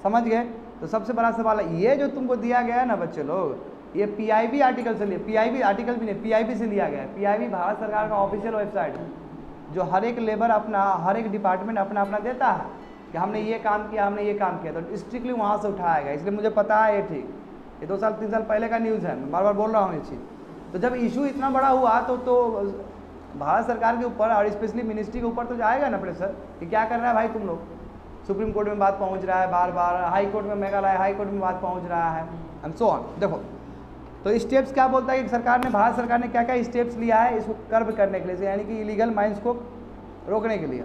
समझ गए। तो सबसे बड़ा सवाल है, ये जो तुमको दिया गया है ना बच्चे लोग, ये PIB आर्टिकल से लिया, PIB आर्टिकल भी नहीं, PIB से लिया गया है। PIB भारत सरकार का ऑफिशियल वेबसाइट है, जो हर एक लेबर अपना, हर एक डिपार्टमेंट अपना अपना देता है कि हमने ये काम किया, हमने ये काम किया, तो स्ट्रिक्टली वहाँ से उठाया गया। इसलिए मुझे पता है ये, ठीक, ये 2 साल 3 साल पहले का न्यूज़ है, मैं बार बार बोल रहा हूँ ये चीज़। तो जब इशू इतना बड़ा हुआ तो भारत सरकार के ऊपर और स्पेशली मिनिस्ट्री के ऊपर तो जाएगा ना प्रेशर कि क्या कर रहा है भाई तुम लोग। सुप्रीम कोर्ट में बात पहुंच रहा है बार बार, हाई कोर्ट में, मेघालय हाई कोर्ट में बात पहुंच रहा है, एंड सो ऑन। देखो, तो स्टेप्स क्या बोलता है कि सरकार ने, भारत सरकार ने क्या क्या स्टेप्स लिया है इसको कर्ब करने के लिए, यानी कि इलीगल माइंस को रोकने के लिए।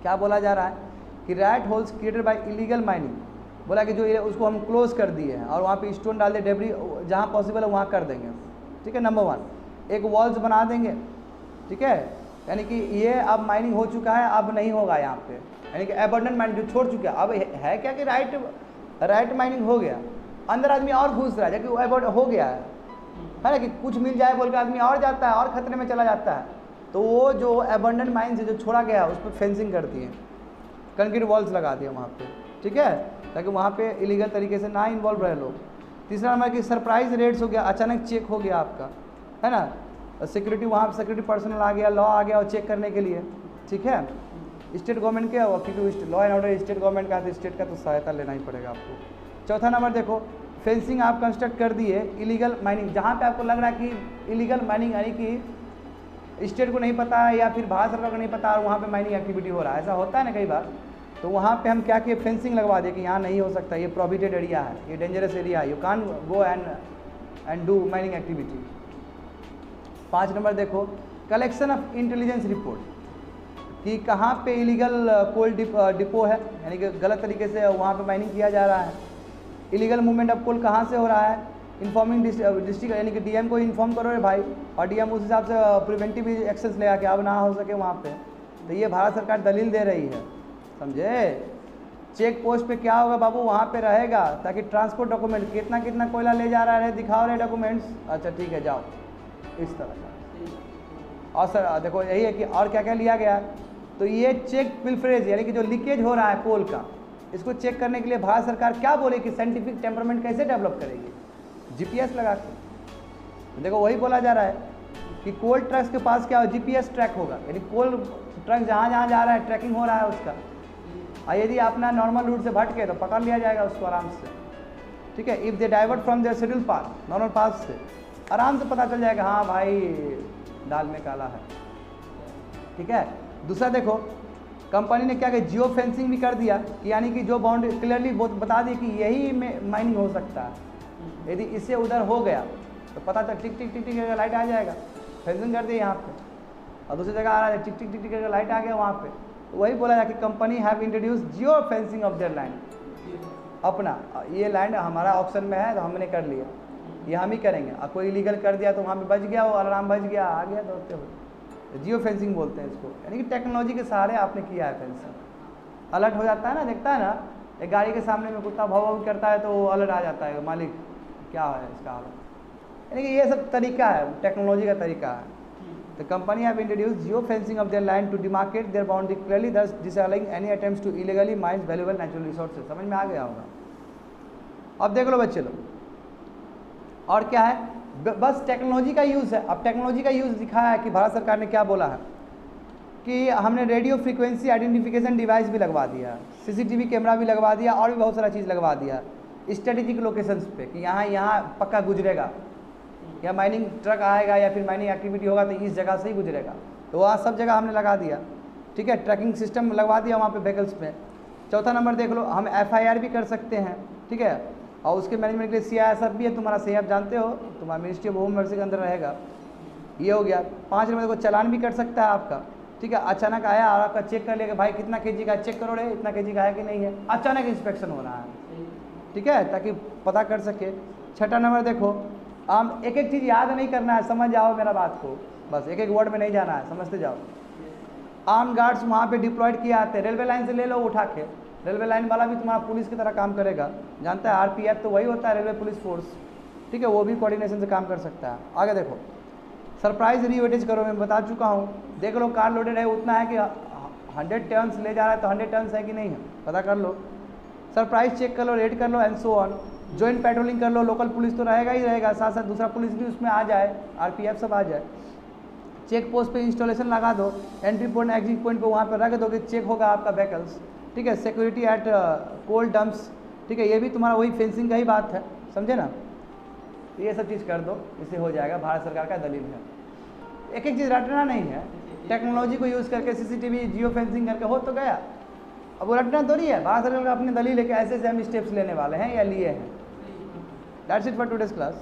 क्या बोला जा रहा है कि rat holes created by illegal mining, बोला कि जो उसको हम क्लोज कर दिए हैं और वहाँ पे स्टोन डाल दे, डेब्री जहाँ पॉसिबल है वहाँ कर देंगे, ठीक है। नंबर 1, एक वॉल्स बना देंगे, ठीक है, यानी कि ये अब माइनिंग हो चुका है, अब नहीं होगा यहाँ पे, यानी कि एबंडेंट माइनिंग जो छोड़ चुके हैं। अब है क्या कि राइट माइनिंग हो गया, अंदर आदमी और घुस रहा है, जबकि वो एबंड हो गया है ना, कि कुछ मिल जाए बोल के आदमी और जाता है और खतरे में चला जाता है। तो वो जो एबंडेंट माइन से जो छोड़ा गया है उस पर फेंसिंग कर दिए, कंक्रीट वॉल्स लगा दिए वहाँ पे, ठीक है, ताकि वहाँ पे इलीगल तरीके से ना इन्वॉल्व रहे लोग। तीसरा नंबर कि सरप्राइज रेड्स हो गया, अचानक चेक हो गया आपका, है ना, सिक्योरिटी, वहाँ पर सिक्योरिटी पर्सनल आ गया, लॉ आ गया और चेक करने के लिए, ठीक है। स्टेट गवर्नमेंट क्या हुआ, क्योंकि law and order state government का, तो स्टेट का तो सहायता लेना ही पड़ेगा आपको। चौथा नंबर देखो, फेंसिंग आप कंस्ट्रक्ट कर दिए, इलीगल माइनिंग, जहाँ पे आपको लग रहा है कि इलीगल माइनिंग यानी कि स्टेट को नहीं पता है या फिर भारत सरकार को नहीं पता और वहाँ पे माइनिंग एक्टिविटी हो रहा है, ऐसा होता है ना कई बार। तो वहाँ पे हम क्या किए, फेंसिंग लगवा दिए कि यहाँ नहीं हो सकता, ये प्रोहिबिटेड एरिया है, ये डेंजरस एरिया है, you can go and do mining activity. 5 number देखो, कलेक्शन ऑफ इंटेलिजेंस रिपोर्ट, कि कहाँ पे इलीगल कोल डिपो है, यानी कि गलत तरीके से वहाँ पे माइनिंग किया जा रहा है। इलीगल मूवमेंट ऑफ कोल कहाँ से हो रहा है, इन्फॉर्मिंग डिस्ट्रिक्ट, यानी कि डीएम को इन्फॉर्म करो रे भाई, और डीएम उस हिसाब से प्रिवेंटिव एक्शंस लेगा कि अब ना हो सके वहाँ पे। तो ये भारत सरकार दलील दे रही है, समझे। चेक पोस्ट पे क्या होगा बाबू, वहाँ पे रहेगा ताकि ट्रांसपोर्ट डॉक्यूमेंट, कितना कितना कोयला ले जा रहा है, दिखाओ रे डॉक्यूमेंट्स, अच्छा ठीक है जाओ, इस तरह का। और सर देखो यही है कि और क्या क्या लिया गया, तो ये चेक पिल्फरेज, यानी कि जो लीकेज हो रहा है कोल का, इसको चेक करने के लिए भारत सरकार क्या बोले कि साइंटिफिक टेम्परमेंट कैसे डेवलप करेगी, जीपीएस लगा के। देखो वही बोला जा रहा है कि कोल ट्रक्स के पास क्या हो, जीपीएस ट्रैक होगा, यानी कोल ट्रक जहाँ जहाँ जा रहा है ट्रैकिंग हो रहा है उसका, और यदि अपना नॉर्मल रूट से भटके तो पकड़ लिया जाएगा उसको आराम से, ठीक है। If they divert from there schedule path, normal path से आराम से पता चल जाएगा, हाँ भाई दाल में काला है, ठीक है। दूसरा देखो, कंपनी ने क्या किया, जियो फेंसिंग भी कर दिया, कि यानी कि जो बाउंड्री क्लियरली बता दी कि यही में माइनिंग हो सकता है, यदि इससे उधर हो गया तो पता चल टिक टिक टिक टिक करके लाइट आ जाएगा, फेंसिंग कर दी यहाँ पे, और दूसरी जगह आ रहा है टिक टिक टिक टिक करके लाइट आ गया वहाँ पे। तो वही बोला जाए कि company have introduce geo fencing of their land, अपना ये लैंड हमारा ऑप्शन में है तो हमने कर लिया, ये हम ही करेंगे, और कोई इलीगल कर दिया तो वहाँ पे बच गया, वो अलार्म बच गया, आ गया दौड़ते हुए। जियो फेंसिंग बोलते हैं इसको, यानी कि टेक्नोलॉजी के सहारे आपने किया है फेंसिंग। अलर्ट हो जाता है ना, देखता है ना एक गाड़ी के सामने में कुत्ता भाव भाव करता है तो वो अलर्ट आ जाता है, मालिक क्या है इसका हालत, यानी कि ये सब तरीका है, टेक्नोलॉजी का तरीका है। The company have introduced geofencing of their land to demarcate their boundary clearly, thus disallowing any attempts to illegally mine valuable natural resources। समझ में आ गया होगा। अब देख लो बच्चे लोग, और क्या है, बस टेक्नोलॉजी का यूज़ है। अब टेक्नोलॉजी का यूज़ दिखाया है कि भारत सरकार ने क्या बोला है कि हमने रेडियो फ्रीक्वेंसी आइडेंटिफिकेशन डिवाइस भी लगवा दिया, सीसीटीवी कैमरा भी लगवा दिया, और भी बहुत सारा चीज़ लगवा दिया स्ट्रेटेजिक लोकेशंस पे, कि यहाँ पक्का गुजरेगा, या माइनिंग ट्रक आएगा या फिर माइनिंग एक्टिविटी होगा तो इस जगह से ही गुजरेगा, तो वहाँ सब जगह हमने लगा दिया, ठीक है। ट्रैकिंग सिस्टम लगवा दिया वहाँ पे व्हीकल्स में। चौथा नंबर देख लो, हम एफआईआर भी कर सकते हैं, ठीक है, और उसके मैनेजमेंट के लिए सीआईएसएफ भी है, तुम्हारा सीआईएफ जानते हो, तुम्हारा मिनिस्ट्री ऑफ होम अफेयर्स के अंदर रहेगा, ये हो गया। 5 नंबर देखो, चालान भी कट सकता है आपका, ठीक है। अचानक आया और आपका चेक कर लिया कि भाई कितना केजी का, चेक करो रे इतना केजी का है कि नहीं है, अचानक इंस्पेक्शन हो रहा है, ठीक है, ताकि पता कर सके। 6ठा नंबर देखो, एक एक चीज़ याद नहीं करना है, समझ जाओ मेरा बात को, बस एक एक वर्ड में नहीं जाना है, समझते जाओ। आर्म गार्ड्स वहाँ पे डिप्लॉयड किए आते हैं, रेलवे लाइन से ले लो उठा के, रेलवे लाइन वाला भी तुम्हारा पुलिस की तरह काम करेगा, जानता है आरपीएफ तो वही होता है, रेलवे पुलिस फोर्स, ठीक है, वो भी कोऑर्डिनेशन से काम कर सकता है। आगे देखो, सरप्राइज रीवेटेज करो, मैं बता चुका हूँ, देख लो कार लोडेड है उतना है कि 100 टन्स ले जा रहा है तो 100 टन्स है कि नहीं है, पता कर लो। सरप्राइज चेक कर लो, रेड कर लो and so on. Joint patrolling कर लो, लोकल पुलिस तो रहेगा ही रहेगा, साथ साथ दूसरा पुलिस भी उसमें आ जाए, आरपीएफ सब आ जाए। चेक पोस्ट पे इंस्टॉलेशन लगा दो, एंट्री पॉइंट एग्जिट पॉइंट पे वहाँ पर रख दो कि चेक होगा आपका व्हीकल्स, ठीक है। सिक्योरिटी एट कोल डंप्स, ठीक है, ये भी तुम्हारा वही फेंसिंग का ही बात है, समझे ना। ये सब चीज़ कर दो, इससे हो जाएगा, भारत सरकार का दलील है। एक एक चीज़ रटना नहीं है, टेक्नोलॉजी को यूज़ करके सीसीटीवी जियो फेंसिंग करके हो तो गया, अब वो रटना थोड़ी है। भारत सरकार का अपनी दलील है कि ऐसे हम स्टेप्स लेने वाले हैं या लिए हैं। That's it for today's class.